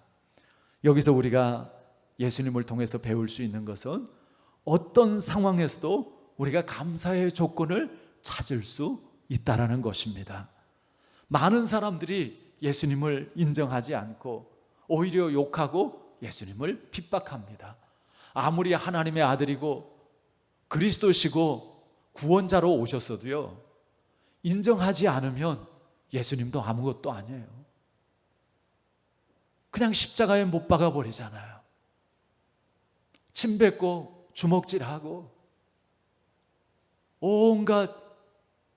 여기서 우리가 예수님을 통해서 배울 수 있는 것은 어떤 상황에서도 우리가 감사의 조건을 찾을 수 있다라는 것입니다. 많은 사람들이 예수님을 인정하지 않고 오히려 욕하고 예수님을 핍박합니다. 아무리 하나님의 아들이고 그리스도시고 구원자로 오셨어도요, 인정하지 않으면 예수님도 아무것도 아니에요. 그냥 십자가에 못 박아 버리잖아요. 침 뱉고 주먹질하고 온갖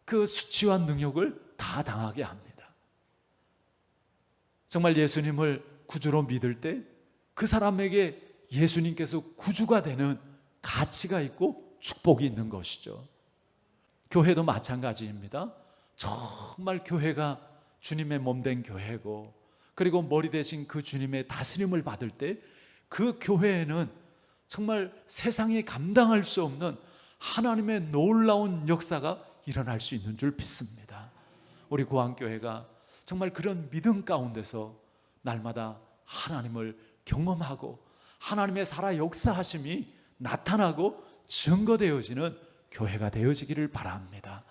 그 수치와 능욕을 다 당하게 합니다. 정말 예수님을 구주로 믿을 때 그 사람에게 예수님께서 구주가 되는 가치가 있고 축복이 있는 것이죠. 교회도 마찬가지입니다. 정말 교회가 주님의 몸된 교회고, 그리고 머리 대신 그 주님의 다스림을 받을 때 그 교회에는 정말 세상이 감당할 수 없는 하나님의 놀라운 역사가 일어날 수 있는 줄 믿습니다. 우리 고항교회가 정말 그런 믿음 가운데서 날마다 하나님을 경험하고 하나님의 살아 역사하심이 나타나고 증거되어지는 교회가 되어지기를 바랍니다.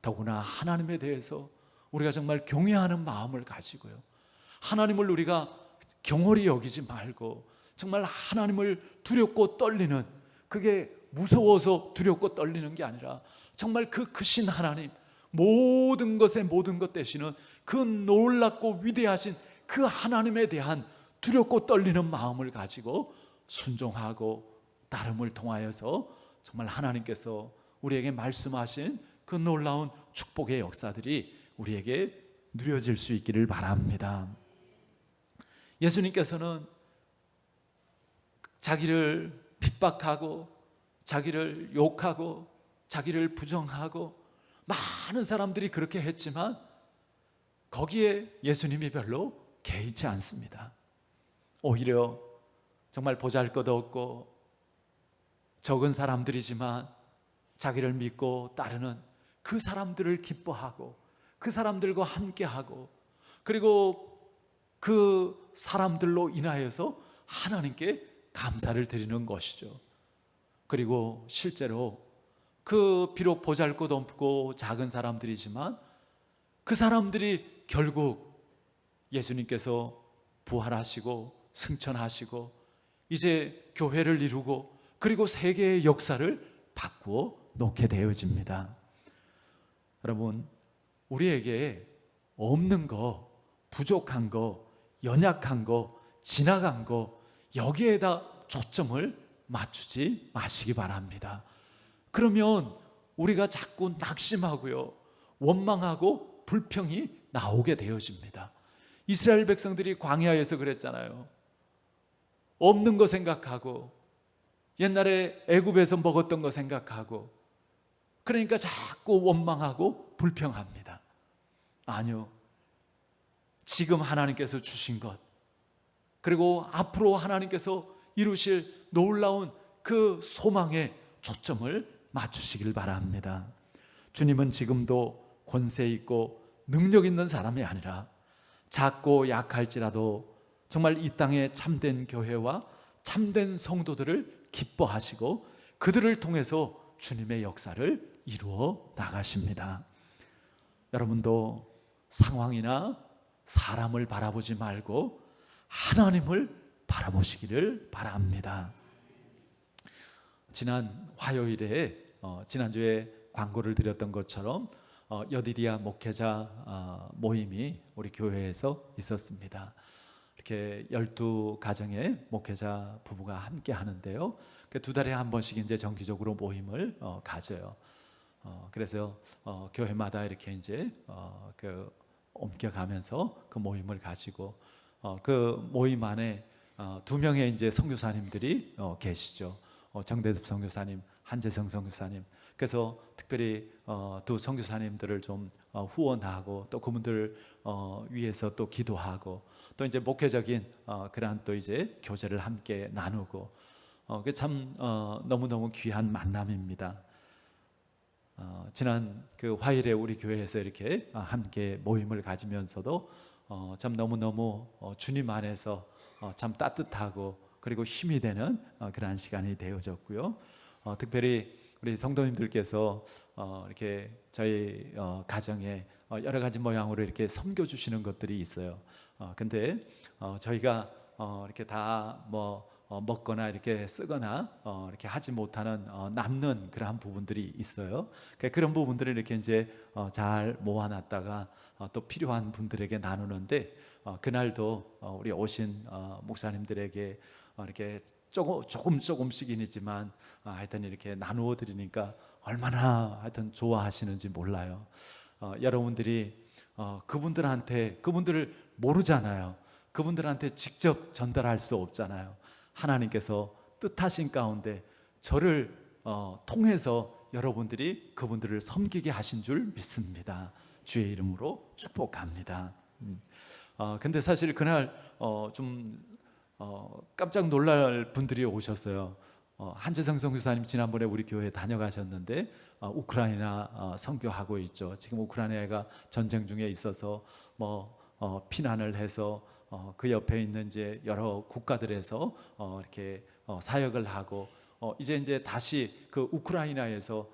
더구나 하나님에 대해서 우리가 정말 경외하는 마음을 가지고요, 하나님을 우리가 경홀히 여기지 말고 정말 하나님을 두렵고 떨리는, 그게 무서워서 두렵고 떨리는 게 아니라 정말 그 크신 하나님, 모든 것의 모든 것 되시는 그 놀랍고 위대하신 그 하나님에 대한 두렵고 떨리는 마음을 가지고 순종하고 따름을 통하여서 정말 하나님께서 우리에게 말씀하신 그 놀라운 축복의 역사들이 우리에게 누려질 수 있기를 바랍니다. 예수님께서는 자기를 핍박하고 자기를 욕하고 자기를 부정하고 많은 사람들이 그렇게 했지만 거기에 예수님이 별로 개의치 않습니다. 오히려 정말 보잘것없고 적은 사람들이지만 자기를 믿고 따르는 그 사람들을 기뻐하고 그 사람들과 함께하고, 그리고 그 사람들로 인하여서 하나님께 감사를 드리는 것이죠. 그리고 실제로 그 비록 보잘것없고 작은 사람들이지만 그 사람들이 결국 예수님께서 부활하시고 승천하시고 이제 교회를 이루고 그리고 세계의 역사를 바꾸어 놓게 되어집니다. 여러분, 우리에게 없는 거, 부족한 거, 연약한 거, 지나간 거, 여기에다 초점을 맞추지 마시기 바랍니다. 그러면 우리가 자꾸 낙심하고요, 원망하고 불평이 나오게 되어집니다. 이스라엘 백성들이 광야에서 그랬잖아요. 없는 거 생각하고 옛날에 애굽에서 먹었던 거 생각하고, 그러니까 자꾸 원망하고 불평합니다. 아니요, 지금 하나님께서 주신 것, 그리고 앞으로 하나님께서 이루실 놀라운 그 소망에 초점을 맞추시길 바랍니다. 주님은 지금도 권세 있고 능력 있는 사람이 아니라 작고 약할지라도 정말 이 땅에 참된 교회와 참된 성도들을 기뻐하시고 그들을 통해서 주님의 역사를 이루어 나가십니다. 여러분도 상황이나 사람을 바라보지 말고 하나님을 바라보시기를 바랍니다. 지난 화요일에 지난주에 광고를 드렸던 것처럼 여디디아 목회자 모임이 우리 교회에서 있었습니다. 이렇게 12가정의 목회자 부부가 함께 하는데요, 두 달에 한 번씩 이제 정기적으로 모임을 가져요. 그래서 교회마다 이렇게 이제 옮겨가면서 그 모임을 가지고 그 모임 안에 2명의 이제 선교사님들이 계시죠. 정대섭 선교사님, 한재성 선교사님. 그래서 특별히 두 선교사님들을 좀 후원하고 또 그분들을 위해서 또 기도하고 또 이제 목회적인 그러한 또 이제 교제를 함께 나누고, 그 참 너무너무 귀한 만남입니다. 지난 그 화요일에 우리 교회에서 이렇게 함께 모임을 가지면서도 참 너무너무 주님 안에서 참 따뜻하고 그리고 힘이 되는 그러한 시간이 되어졌고요. 특별히 우리 성도님들께서 이렇게 저희 가정에 여러 가지 모양으로 이렇게 섬겨 주시는 것들이 있어요. 근데 저희가 이렇게 다 먹거나 이렇게 쓰거나 이렇게 하지 못하는 남는 그러한 부분들이 있어요. 그런 부분들을 이렇게 이제 잘 모아놨다가 또 필요한 분들에게 나누는데 그날도 우리 오신 목사님들에게 이렇게 조금씩이지만 하여튼 이렇게 나누어 드리니까 얼마나 하여튼 좋아하시는지 몰라요. 여러분들이 그분들을 모르잖아요. 그분들한테 직접 전달할 수 없잖아요. 하나님께서 뜻하신 가운데 저를 통해서 여러분들이 그분들을 섬기게 하신 줄 믿습니다. 주의 이름으로 축복합니다. 근데 사실 그날 좀 깜짝 놀랄 분들이 오셨어요. 한재성 선교사님 지난번에 우리 교회에 다녀가셨는데 우크라이나 선교하고 있죠. 지금 우크라이나가 전쟁 중에 있어서 피난을 해서 그 옆에 있는 이제 여러 국가들에서 이렇게 사역을 하고 이제 다시 그 우크라이나에서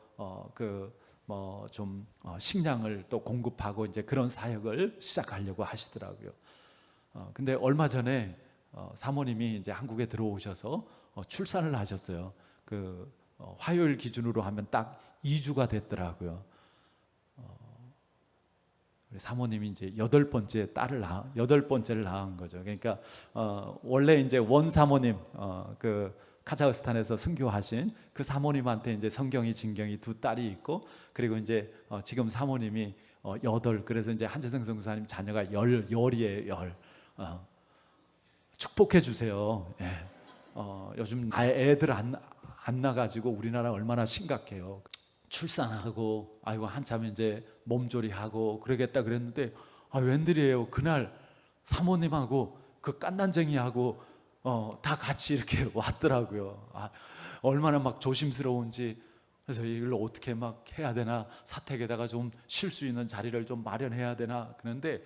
좀 식량을 또 공급하고 이제 그런 사역을 시작하려고 하시더라고요. 근데 얼마 전에 사모님이 이제 한국에 들어오셔서 출산을 하셨어요. 화요일 기준으로 하면 딱 2주가 됐더라고요. 우리 사모님이 이제 8번째를 낳은 거죠. 그러니까 원래 이제 원 사모님 그 카자흐스탄에서 순교하신 그 사모님한테 이제 성경이 진경이 두 딸이 있고 그리고 이제 지금 사모님이 8. 그래서 이제 한재성 선교사님 자녀가 열이에요. 축복해 주세요. 예. 요즘 애들 안 나가지고 우리나라 얼마나 심각해요. 출산하고 아이고 한참 이제 몸조리하고 그러겠다 그랬는데 웬일이에요. 그날 사모님하고 그 깐난쟁이하고 다 같이 이렇게 왔더라고요. 얼마나 막 조심스러운지. 그래서 이걸 어떻게 막 해야 되나, 사택에다가 좀 쉴 수 있는 자리를 좀 마련해야 되나 그런데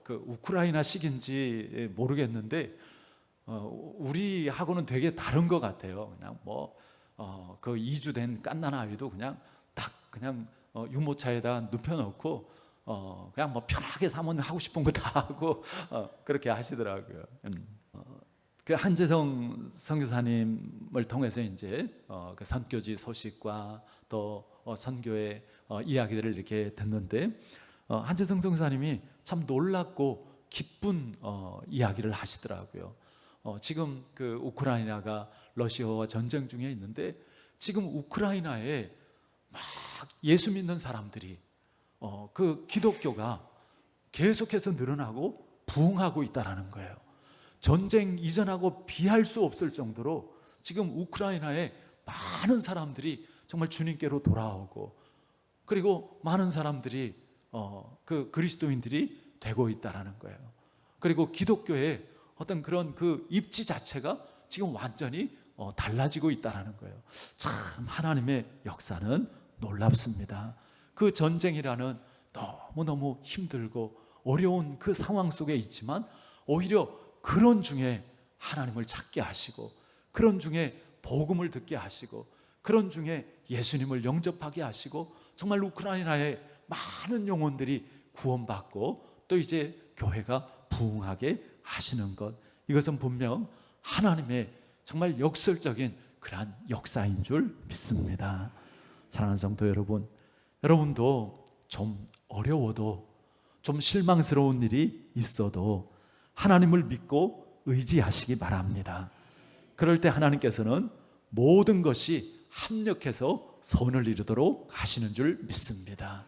그 우크라이나식인지 모르겠는데 우리하고는 되게 다른 것 같아요. 그냥 그 2주 된 갓난 아이도 그냥 유모차에다 눕혀놓고 그냥 편하게 사모님 하고 싶은 거 다 하고 그렇게 하시더라고요. 그 한재성 선교사님을 통해서 이제 그 선교지 소식과 또 선교의 이야기들을 이렇게 듣는데 한재성 선교사님이 참 놀랍고 기쁜 이야기를 하시더라고요. 지금 그 우크라이나가 러시아와 전쟁 중에 있는데 지금 우크라이나에 막 예수 믿는 사람들이 그 기독교가 계속해서 늘어나고 부흥하고 있다라는 거예요. 전쟁 이전하고 비할 수 없을 정도로 지금 우크라이나에 많은 사람들이 정말 주님께로 돌아오고 그리고 많은 사람들이 그 그리스도인들이 되고 있다라는 거예요. 그리고 기독교의 어떤 그런 그 입지 자체가 지금 완전히 달라지고 있다라는 거예요. 참 하나님의 역사는 놀랍습니다. 그 전쟁이라는 너무너무 힘들고 어려운 그 상황 속에 있지만 오히려 그런 중에 하나님을 찾게 하시고 그런 중에 복음을 듣게 하시고 그런 중에 예수님을 영접하게 하시고 정말 우크라이나의 많은 영혼들이 구원받고 또 이제 교회가 부흥하게 하시는 것, 이것은 분명 하나님의 정말 역설적인 그러한 역사인 줄 믿습니다. 사랑하는 성도 여러분, 여러분도 좀 어려워도 좀 실망스러운 일이 있어도 하나님을 믿고 의지하시기 바랍니다. 그럴 때 하나님께서는 모든 것이 합력해서 선을 이루도록 하시는 줄 믿습니다.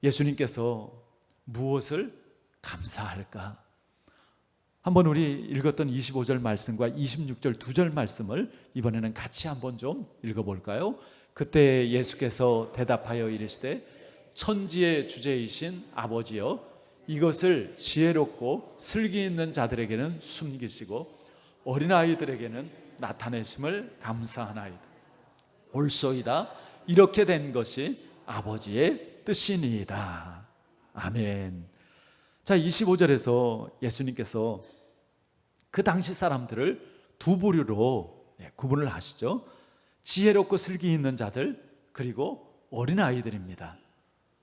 예수님께서 무엇을 감사할까? 한번 우리 읽었던 25절 말씀과 26절 2절 말씀을 이번에는 같이 한번 좀 읽어볼까요? 그때 예수께서 대답하여 이르시되 천지의 주제이신 아버지여, 이것을 지혜롭고 슬기 있는 자들에게는 숨기시고 어린아이들에게는 나타내심을 감사하나이다. 옳소이다. 이렇게 된 것이 아버지의 뜻이니이다. 아멘. 자, 25절에서 예수님께서 그 당시 사람들을 두 부류로 구분을 하시죠. 지혜롭고 슬기 있는 자들, 그리고 어린아이들입니다.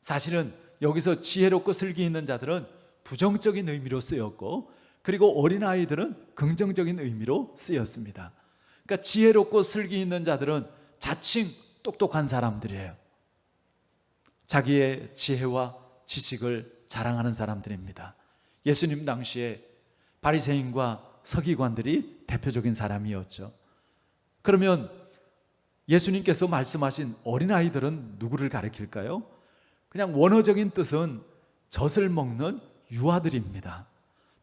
사실은 여기서 지혜롭고 슬기 있는 자들은 부정적인 의미로 쓰였고, 그리고 어린아이들은 긍정적인 의미로 쓰였습니다. 그러니까 지혜롭고 슬기 있는 자들은 자칭 똑똑한 사람들이에요. 자기의 지혜와 지식을 자랑하는 사람들입니다. 예수님 당시에 바리새인과 서기관들이 대표적인 사람이었죠. 그러면 예수님께서 말씀하신 어린아이들은 누구를 가리킬까요? 그냥 원어적인 뜻은 젖을 먹는 유아들입니다.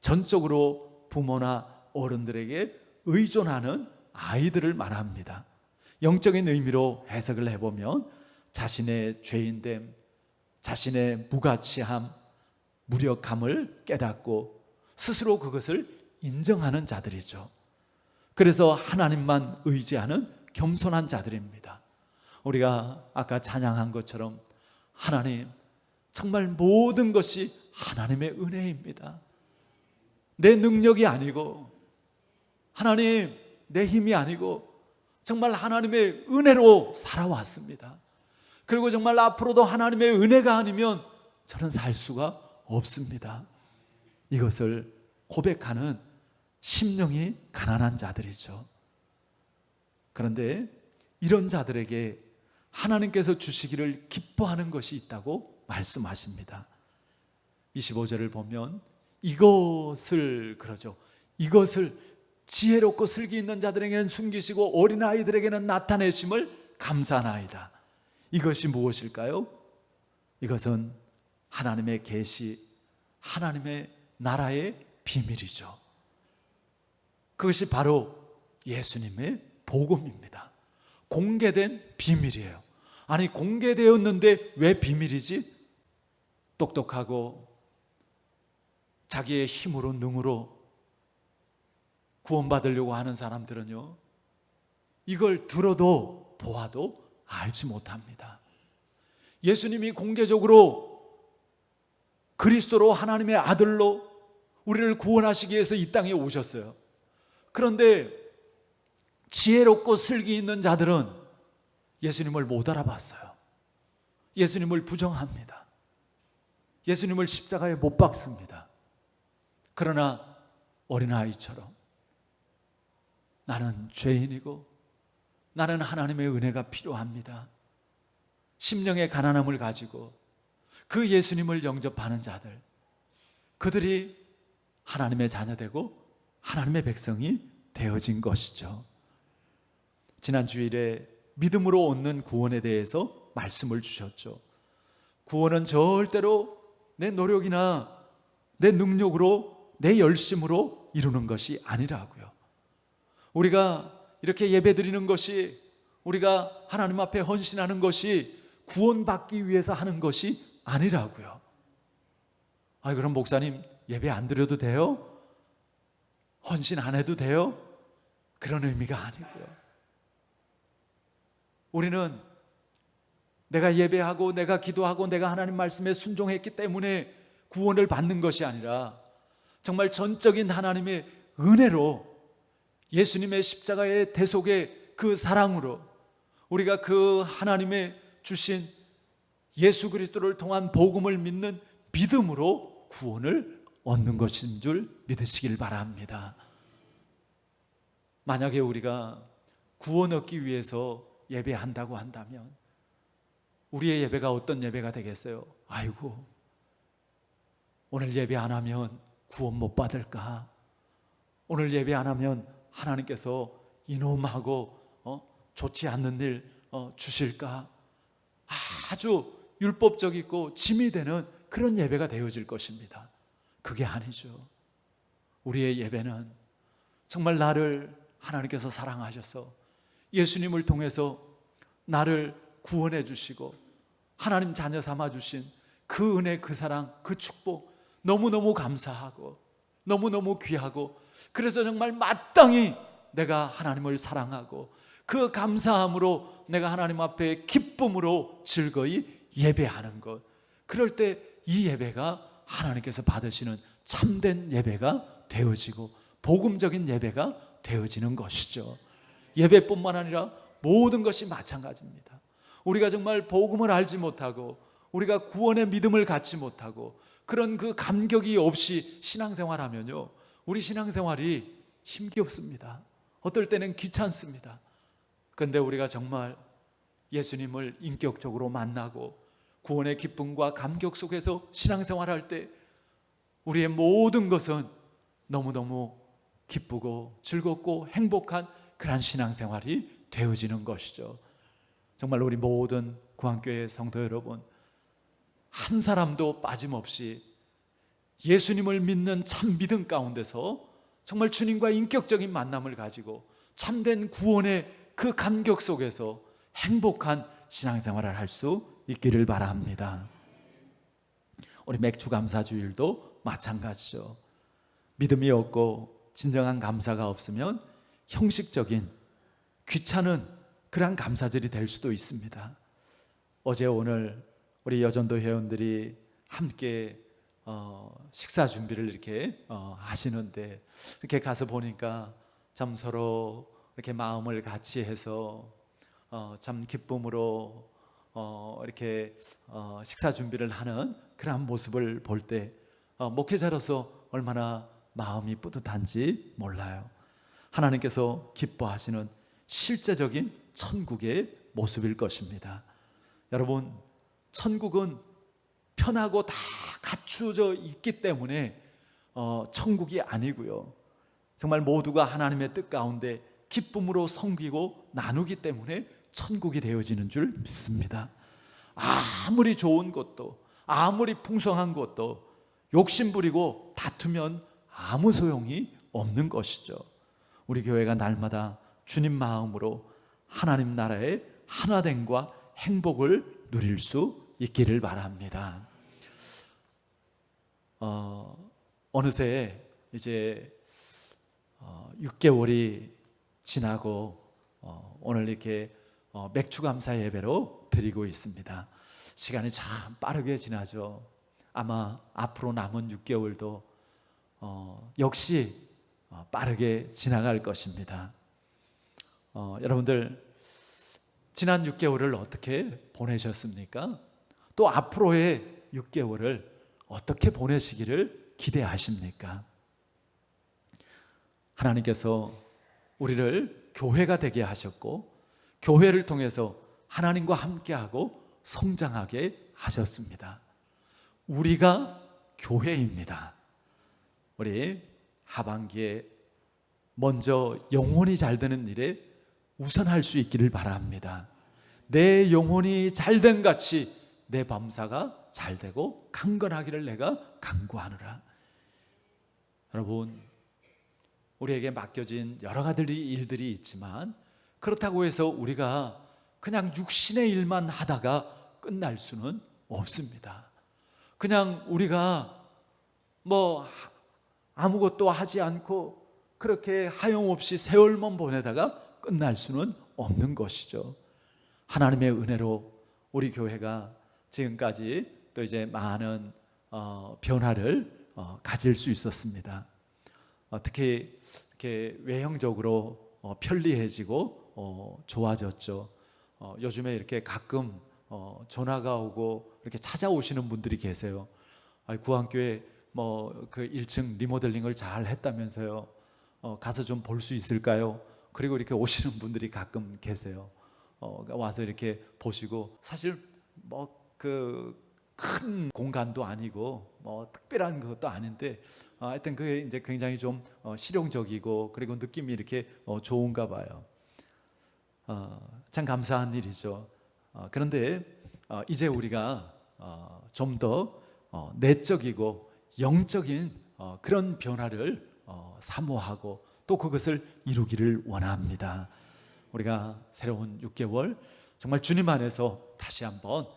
전적으로 부모나 어른들에게 의존하는 아이들을 말합니다. 영적인 의미로 해석을 해보면 자신의 죄인됨, 자신의 무가치함, 무력함을 깨닫고 스스로 그것을 인정하는 자들이죠. 그래서 하나님만 의지하는 겸손한 자들입니다. 우리가 아까 찬양한 것처럼 하나님, 정말 모든 것이 하나님의 은혜입니다. 내 능력이 아니고, 하나님 내 힘이 아니고, 정말 하나님의 은혜로 살아왔습니다. 그리고 정말 앞으로도 하나님의 은혜가 아니면 저는 살 수가 없습니다. 이것을 고백하는 심령이 가난한 자들이죠. 그런데 이런 자들에게 하나님께서 주시기를 기뻐하는 것이 있다고 말씀하십니다. 25절을 보면 이것을 그러죠. 이것을 지혜롭고 슬기 있는 자들에게는 숨기시고 어린아이들에게는 나타내심을 감사하나이다. 이것이 무엇일까요? 이것은 하나님의 계시, 하나님의 나라의 비밀이죠. 그것이 바로 예수님의 복음입니다. 공개된 비밀이에요. 아니, 공개되었는데 왜 비밀이지? 똑똑하고 자기의 힘으로 능으로 구원받으려고 하는 사람들은요, 이걸 들어도 보아도 알지 못합니다. 예수님이 공개적으로 그리스도로 하나님의 아들로 우리를 구원하시기 위해서 이 땅에 오셨어요. 그런데 지혜롭고 슬기 있는 자들은 예수님을 못 알아봤어요. 예수님을 부정합니다. 예수님을 십자가에 못 박습니다. 그러나 어린아이처럼 나는 죄인이고 나는 하나님의 은혜가 필요합니다. 심령의 가난함을 가지고 그 예수님을 영접하는 자들, 그들이 하나님의 자녀되고 하나님의 백성이 되어진 것이죠. 지난 주일에 믿음으로 얻는 구원에 대해서 말씀을 주셨죠. 구원은 절대로 내 노력이나 내 능력으로, 내 열심으로 이루는 것이 아니라고요. 우리가 이렇게 예배드리는 것이, 우리가 하나님 앞에 헌신하는 것이 구원받기 위해서 하는 것이 아니라고요. 그럼 목사님 예배 안 드려도 돼요? 헌신 안 해도 돼요? 그런 의미가 아니고요. 우리는 내가 예배하고 내가 기도하고 내가 하나님 말씀에 순종했기 때문에 구원을 받는 것이 아니라 정말 전적인 하나님의 은혜로, 예수님의 십자가의 대속의 그 사랑으로 우리가 그 하나님의 주신 예수 그리스도를 통한 복음을 믿는 믿음으로 구원을 얻는 것인 줄 믿으시길 바랍니다. 만약에 우리가 구원 얻기 위해서 예배한다고 한다면 우리의 예배가 어떤 예배가 되겠어요? 아이고, 오늘 예배 안 하면 구원 못 받을까? 오늘 예배 안 하면 하나님께서 이놈하고 좋지 않는 일 주실까? 아주 율법적이고 짐이 되는 그런 예배가 되어질 것입니다. 그게 아니죠. 우리의 예배는 정말 나를 하나님께서 사랑하셔서 예수님을 통해서 나를 구원해 주시고 하나님 자녀 삼아 주신 그 은혜, 그 사랑, 그 축복 너무너무 감사하고 너무너무 귀하고, 그래서 정말 마땅히 내가 하나님을 사랑하고 그 감사함으로 내가 하나님 앞에 기쁨으로 즐거이 예배하는 것, 그럴 때 이 예배가 하나님께서 받으시는 참된 예배가 되어지고 복음적인 예배가 되어지는 것이죠. 예배뿐만 아니라 모든 것이 마찬가지입니다. 우리가 정말 복음을 알지 못하고 우리가 구원의 믿음을 갖지 못하고 그런 그 감격이 없이 신앙생활하면요, 우리 신앙생활이 힘겹습니다. 어떨 때는 귀찮습니다. 그런데 우리가 정말 예수님을 인격적으로 만나고 구원의 기쁨과 감격 속에서 신앙생활할 때 우리의 모든 것은 너무너무 기쁘고 즐겁고 행복한 그런 신앙생활이 되어지는 것이죠. 정말 우리 모든 구한교회 성도 여러분, 한 사람도 빠짐없이 예수님을 믿는 참 믿음 가운데서 정말 주님과 인격적인 만남을 가지고 참된 구원의 그 감격 속에서 행복한 신앙생활을 할 수 있기를 바랍니다. 우리 맥주감사주일도 마찬가지죠. 믿음이 없고 진정한 감사가 없으면 형식적인 귀찮은 그러한 감사절이 될 수도 있습니다. 어제 오늘 우리 여전도 회원들이 함께 식사 준비를 이렇게 하시는데 이렇게 가서 보니까 참 서로 이렇게 마음을 같이 해서 참 기쁨으로 이렇게 식사 준비를 하는 그런 모습을 볼 때 목회자로서 얼마나 마음이 뿌듯한지 몰라요. 하나님께서 기뻐하시는 실제적인 천국의 모습일 것입니다. 여러분, 천국은 편하고 다 갖추어져 있기 때문에 천국이 아니고요, 정말 모두가 하나님의 뜻 가운데 기쁨으로 섬기고 나누기 때문에 천국이 되어지는 줄 믿습니다. 아무리 좋은 것도 아무리 풍성한 것도 욕심부리고 다투면 아무 소용이 없는 것이죠. 우리 교회가 날마다 주님 마음으로 하나님 나라의 하나됨과 행복을 누릴 수 있기를 바랍니다. 어느새 이제 6개월이 지나고 오늘 이렇게 맥주감사 예배로 드리고 있습니다. 시간이 참 빠르게 지나죠. 아마 앞으로 남은 6개월도 역시 빠르게 지나갈 것입니다. 여러분들 지난 6개월을 어떻게 보내셨습니까? 또 앞으로의 6개월을 어떻게 보내시기를 기대하십니까? 하나님께서 우리를 교회가 되게 하셨고 교회를 통해서 하나님과 함께하고 성장하게 하셨습니다. 우리가 교회입니다. 우리 하반기에 먼저 영혼이 잘 되는 일에 우선할 수 있기를 바랍니다. 내 영혼이 잘된 같이 내 범사가 잘되고 강건하기를 내가 간구하노라. 여러분, 우리에게 맡겨진 여러 가지 일들이 있지만 그렇다고 해서 우리가 그냥 육신의 일만 하다가 끝날 수는 없습니다. 그냥 우리가 뭐 아무것도 하지 않고 그렇게 하염없이 세월만 보내다가 끝날 수는 없는 것이죠. 하나님의 은혜로 우리 교회가 지금까지 또 이제 많은 변화를 가질 수 있었습니다. 특히 이렇게 외형적으로 편리해지고 좋아졌죠. 요즘에 이렇게 가끔 전화가 오고 이렇게 찾아오시는 분들이 계세요. 구한교회 뭐 그 1층 리모델링을 잘 했다면서요. 가서 좀 볼 수 있을까요? 그리고 이렇게 오시는 분들이 가끔 계세요. 와서 이렇게 보시고, 사실 뭐 그 큰 공간도 아니고 뭐 특별한 것도 아닌데 하여튼 그게 이제 굉장히 좀 실용적이고 그리고 느낌이 이렇게 좋은가 봐요. 참 감사한 일이죠. 그런데 이제 우리가 좀 더 내적이고 영적인 그런 변화를 사모하고 또 그것을 이루기를 원합니다. 우리가 새로운 6개월 정말 주님 안에서 다시 한번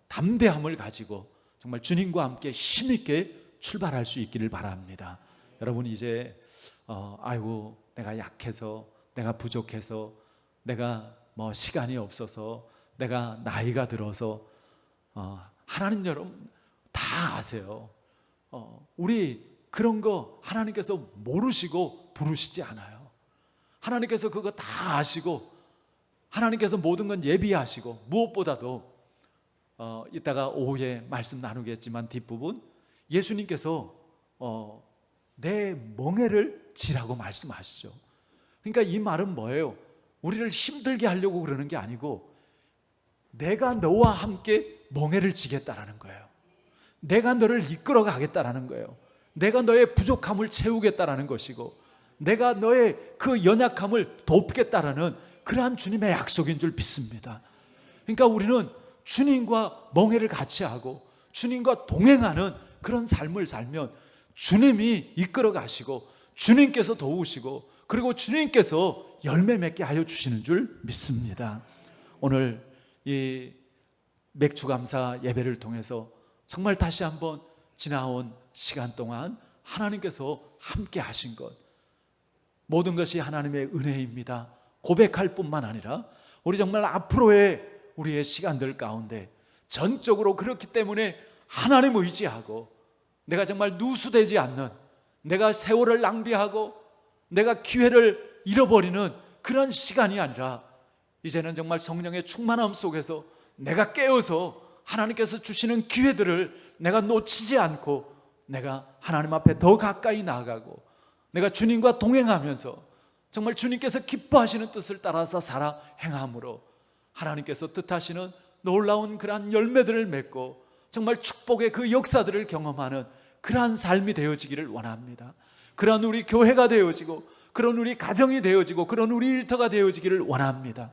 담대함을 가지고 정말 주님과 함께 힘있게 출발할 수 있기를 바랍니다. 여러분, 이제 아이고 내가 약해서, 내가 부족해서, 내가 뭐 시간이 없어서, 내가 나이가 들어서, 하나님 여러분 다 아세요. 우리 그런 거 하나님께서 모르시고 부르시지 않아요. 하나님께서 그거 다 아시고 하나님께서 모든 건 예비하시고 무엇보다도 이따가 오후에 말씀 나누겠지만 뒷부분 예수님께서 내 멍에를 지라고 말씀하시죠. 그러니까 이 말은 뭐예요? 우리를 힘들게 하려고 그러는 게 아니고 내가 너와 함께 멍에를 지겠다라는 거예요. 내가 너를 이끌어 가겠다라는 거예요. 내가 너의 부족함을 채우겠다라는 것이고 내가 너의 그 연약함을 돕겠다라는 그러한 주님의 약속인 줄 믿습니다. 그러니까 우리는 주님과 멍에를 같이 하고 주님과 동행하는 그런 삶을 살면 주님이 이끌어 가시고 주님께서 도우시고 그리고 주님께서 열매 맺게 하여 주시는 줄 믿습니다. 오늘 이 맥주감사 예배를 통해서 정말 다시 한번 지나온 시간 동안 하나님께서 함께 하신 것 모든 것이 하나님의 은혜입니다. 고백할 뿐만 아니라 우리 정말 앞으로의 우리의 시간들 가운데 전적으로 그렇기 때문에 하나님 의지하고 내가 정말 누수되지 않는 내가 세월을 낭비하고 내가 기회를 잃어버리는 그런 시간이 아니라 이제는 정말 성령의 충만함 속에서 내가 깨어서 하나님께서 주시는 기회들을 내가 놓치지 않고 내가 하나님 앞에 더 가까이 나아가고 내가 주님과 동행하면서 정말 주님께서 기뻐하시는 뜻을 따라서 살아 행함으로 하나님께서 뜻하시는 놀라운 그러한 열매들을 맺고 정말 축복의 그 역사들을 경험하는 그러한 삶이 되어지기를 원합니다. 그런 우리 교회가 되어지고 그런 우리 가정이 되어지고 그런 우리 일터가 되어지기를 원합니다.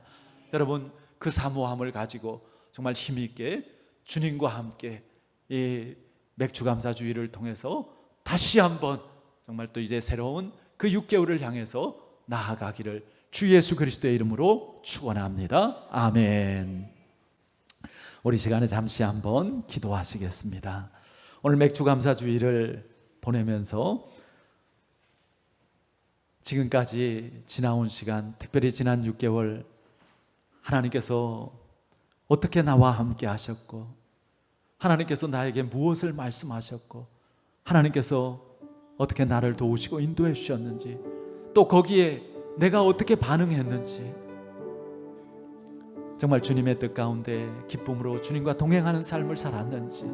여러분 그 사모함을 가지고 정말 힘있게 주님과 함께 이 맥주감사주의를 통해서 다시 한번 정말 또 이제 새로운 그 6개월을 향해서 나아가기를 주 예수 그리스도의 이름으로 축원합니다. 아멘. 우리 시간에 잠시 한번 기도하시겠습니다. 오늘 맥주감사주의를 보내면서 지금까지 지나온 시간, 특별히 지난 6개월 하나님께서 어떻게 나와 함께 하셨고 하나님께서 나에게 무엇을 말씀하셨고 하나님께서 어떻게 나를 도우시고 인도해 주셨는지 또 거기에 내가 어떻게 반응했는지 정말 주님의 뜻 가운데 기쁨으로 주님과 동행하는 삶을 살았는지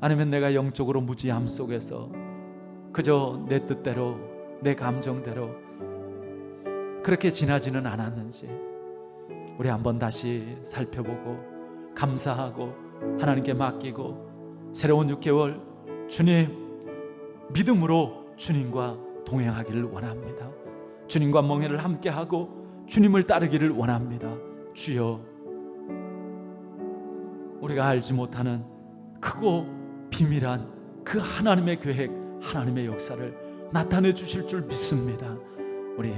아니면 내가 영적으로 무지함 속에서 그저 내 뜻대로 내 감정대로 그렇게 지나지는 않았는지 우리 한번 다시 살펴보고 감사하고 하나님께 맡기고 새로운 6개월 주님 믿음으로 주님과 동행하기를 원합니다. 주님과 멍에를 함께하고 주님을 따르기를 원합니다. 주여 우리가 알지 못하는 크고 비밀한 그 하나님의 계획 하나님의 역사를 나타내 주실 줄 믿습니다. 우리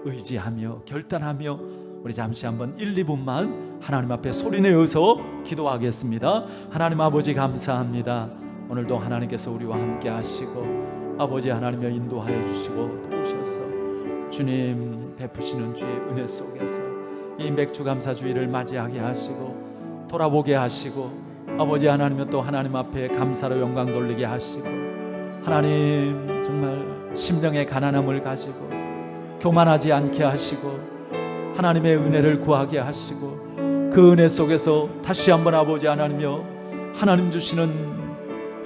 의지하며 결단하며 우리 잠시 한번 1, 2분만 하나님 앞에 소리내어서 기도하겠습니다. 하나님 아버지 감사합니다. 오늘도 하나님께서 우리와 함께 하시고 아버지 하나님여 인도하여 주시고 도우셔서 주님 베푸시는 주의 은혜 속에서 이 맥주감사주의를 맞이하게 하시고 돌아보게 하시고 아버지 하나님여 또 하나님 앞에 감사로 영광 돌리게 하시고 하나님 정말 심령의 가난함을 가지고 교만하지 않게 하시고 하나님의 은혜를 구하게 하시고 그 은혜 속에서 다시 한번 아버지 하나님여 하나님 주시는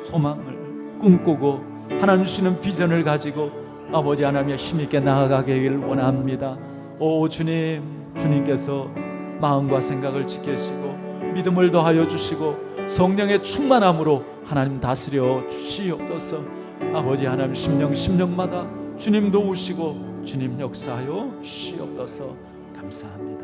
소망을 꿈꾸고 하나님 주시는 비전을 가지고 아버지 하나님의 힘있게 나아가기를 원합니다. 오 주님, 주님께서 마음과 생각을 지키시고 믿음을 더하여 주시고 성령의 충만함으로 하나님 다스려 주시옵소서. 아버지 하나님 심령마다 주님 도우시고 주님 역사하여 주시옵소서. 감사합니다.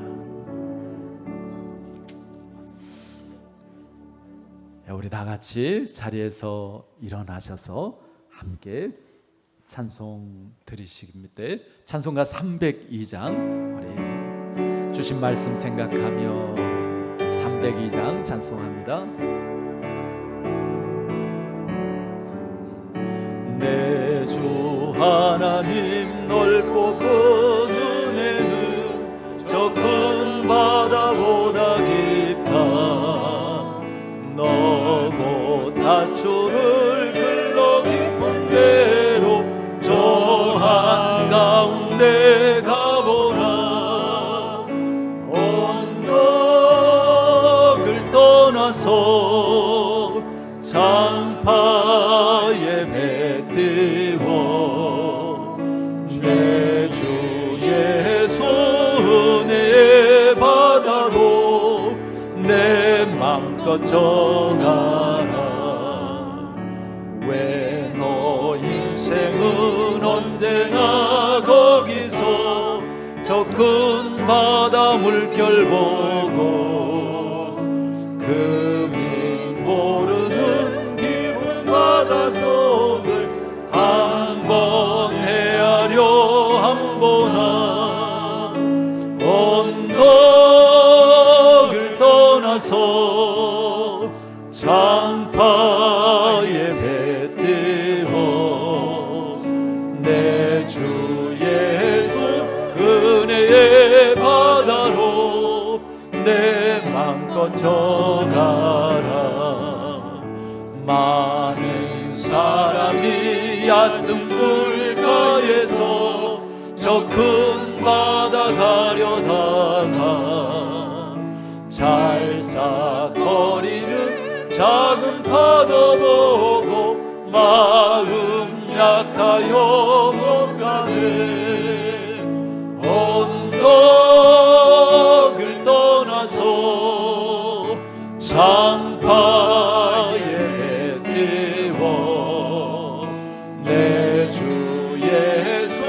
우리 다 같이 자리에서 일어나셔서 함께 찬송 드리십니다. 찬송가 302장 우리 주신 말씀 생각하며 302장 찬송합니다. 내 주 하나님 넓고 큰 은혜는 저 큰 바다보다 깊다. 너고 다초를 흘러 깊은데 띄워 내 주 예수 은혜의 바다로 내 맘껏 정하라. 왜 너 인생은 언제나 거기서 저 큰 바다 물결 보고 금이 모르는 깊은 바닷속을 한번 헤아려 한보나 언덕을 떠나서 장파에 배 띄워 내 주 예수 은혜의 바다로 내 맘껏 저가라. 많은 사람이 얕은 물가에서 저 큰 바다 가려다가 찰싹거리는 작은 파도 보고 마음 약하여 못 가네. 언덕을 떠나서 장파에 배 띄워 내 주 예수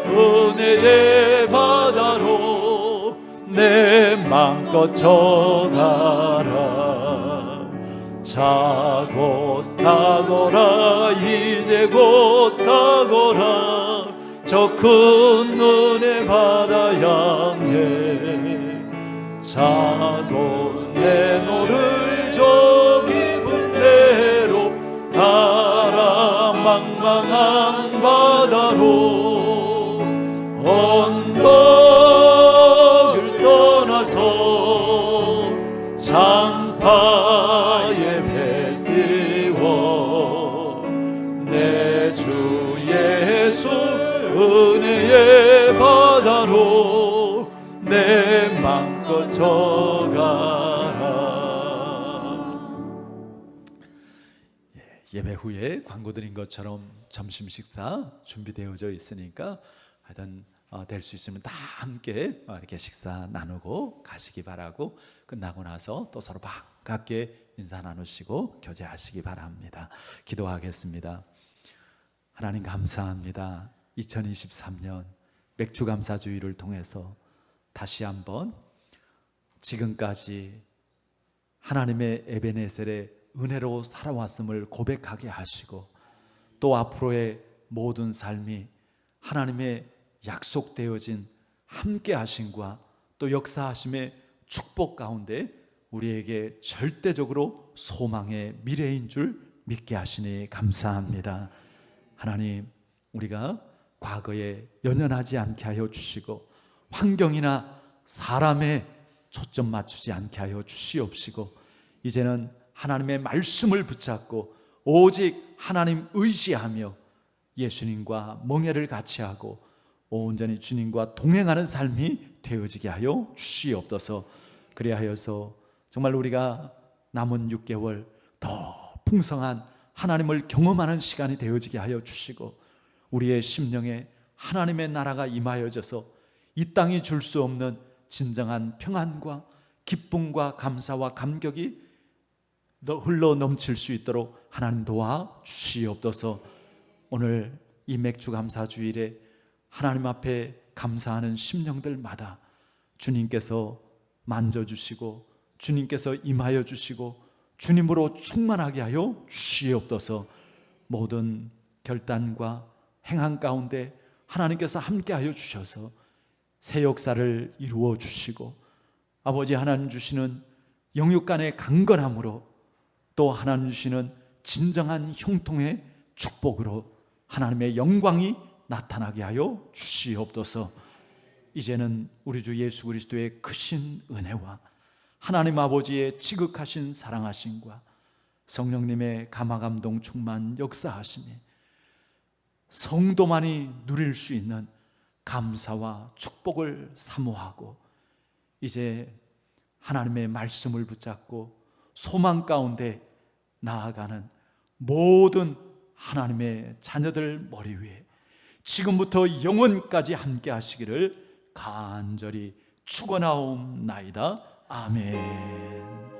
은혜의 바다로 내 맘껏 저가라. 자 곧 가거라 이제 곧 가거라 저 큰 은혜 바다 향해. 자 곧 내 노를 저 깊은 데로 가라. 망망한 바다로 언덕을 떠나서 장파에 배 띄워 내 주 예수 은혜의 바다로 내 맘껏 저가라. 예배 후에 광고 드린 것처럼 점심 식사 준비되어져 있으니까 하여튼 될 수 있으면 다 함께 이렇게 식사 나누고 가시기 바라고, 끝나고 나서 또 서로 반갑게 인사 나누시고 교제하시기 바랍니다. 기도하겠습니다. 하나님 감사합니다. 2023년 맥주감사주의를 통해서 다시 한번 지금까지 하나님의 에베네셀의 은혜로 살아왔음을 고백하게 하시고, 또 앞으로의 모든 삶이 하나님의 약속되어진 함께 하심과 또 역사하심의 축복 가운데 우리에게 절대적으로 소망의 미래인 줄 믿게 하시니 감사합니다. 하나님, 우리가 과거에 연연하지 않게 하여 주시고 환경이나 사람에 초점 맞추지 않게 하여 주시옵시고, 이제는 하나님의 말씀을 붙잡고 오직 하나님 의지하며 예수님과 멍에를 같이 하고 온전히 주님과 동행하는 삶이 되어지게 하여 주시옵소서. 그리하여서 정말 우리가 남은 6개월 더 풍성한 하나님을 경험하는 시간이 되어지게 하여 주시고, 우리의 심령에 하나님의 나라가 임하여져서 이 땅이 줄 수 없는 진정한 평안과 기쁨과 감사와 감격이 흘러 넘칠 수 있도록 하나님 도와 주시옵소서. 오늘 이 맥주감사주일에 하나님 앞에 감사하는 심령들마다 주님께서 만져주시고 주님께서 임하여 주시고 주님으로 충만하게 하여 주시옵소서. 모든 결단과 행한 가운데 하나님께서 함께하여 주셔서 새 역사를 이루어 주시고, 아버지 하나님 주시는 영육간의 강건함으로 또 하나님 주시는 진정한 형통의 축복으로 하나님의 영광이 나타나게 하여 주시옵소서. 이제는 우리 주 예수 그리스도의 크신 은혜와 하나님 아버지의 지극하신 사랑하심과 성령님의 감화감동 충만 역사하심이 성도만이 누릴 수 있는 감사와 축복을 사모하고, 이제 하나님의 말씀을 붙잡고 소망 가운데 나아가는 모든 하나님의 자녀들 머리 위에 지금부터 영원까지 함께 하시기를 간절히 축원하옵나이다. 아멘.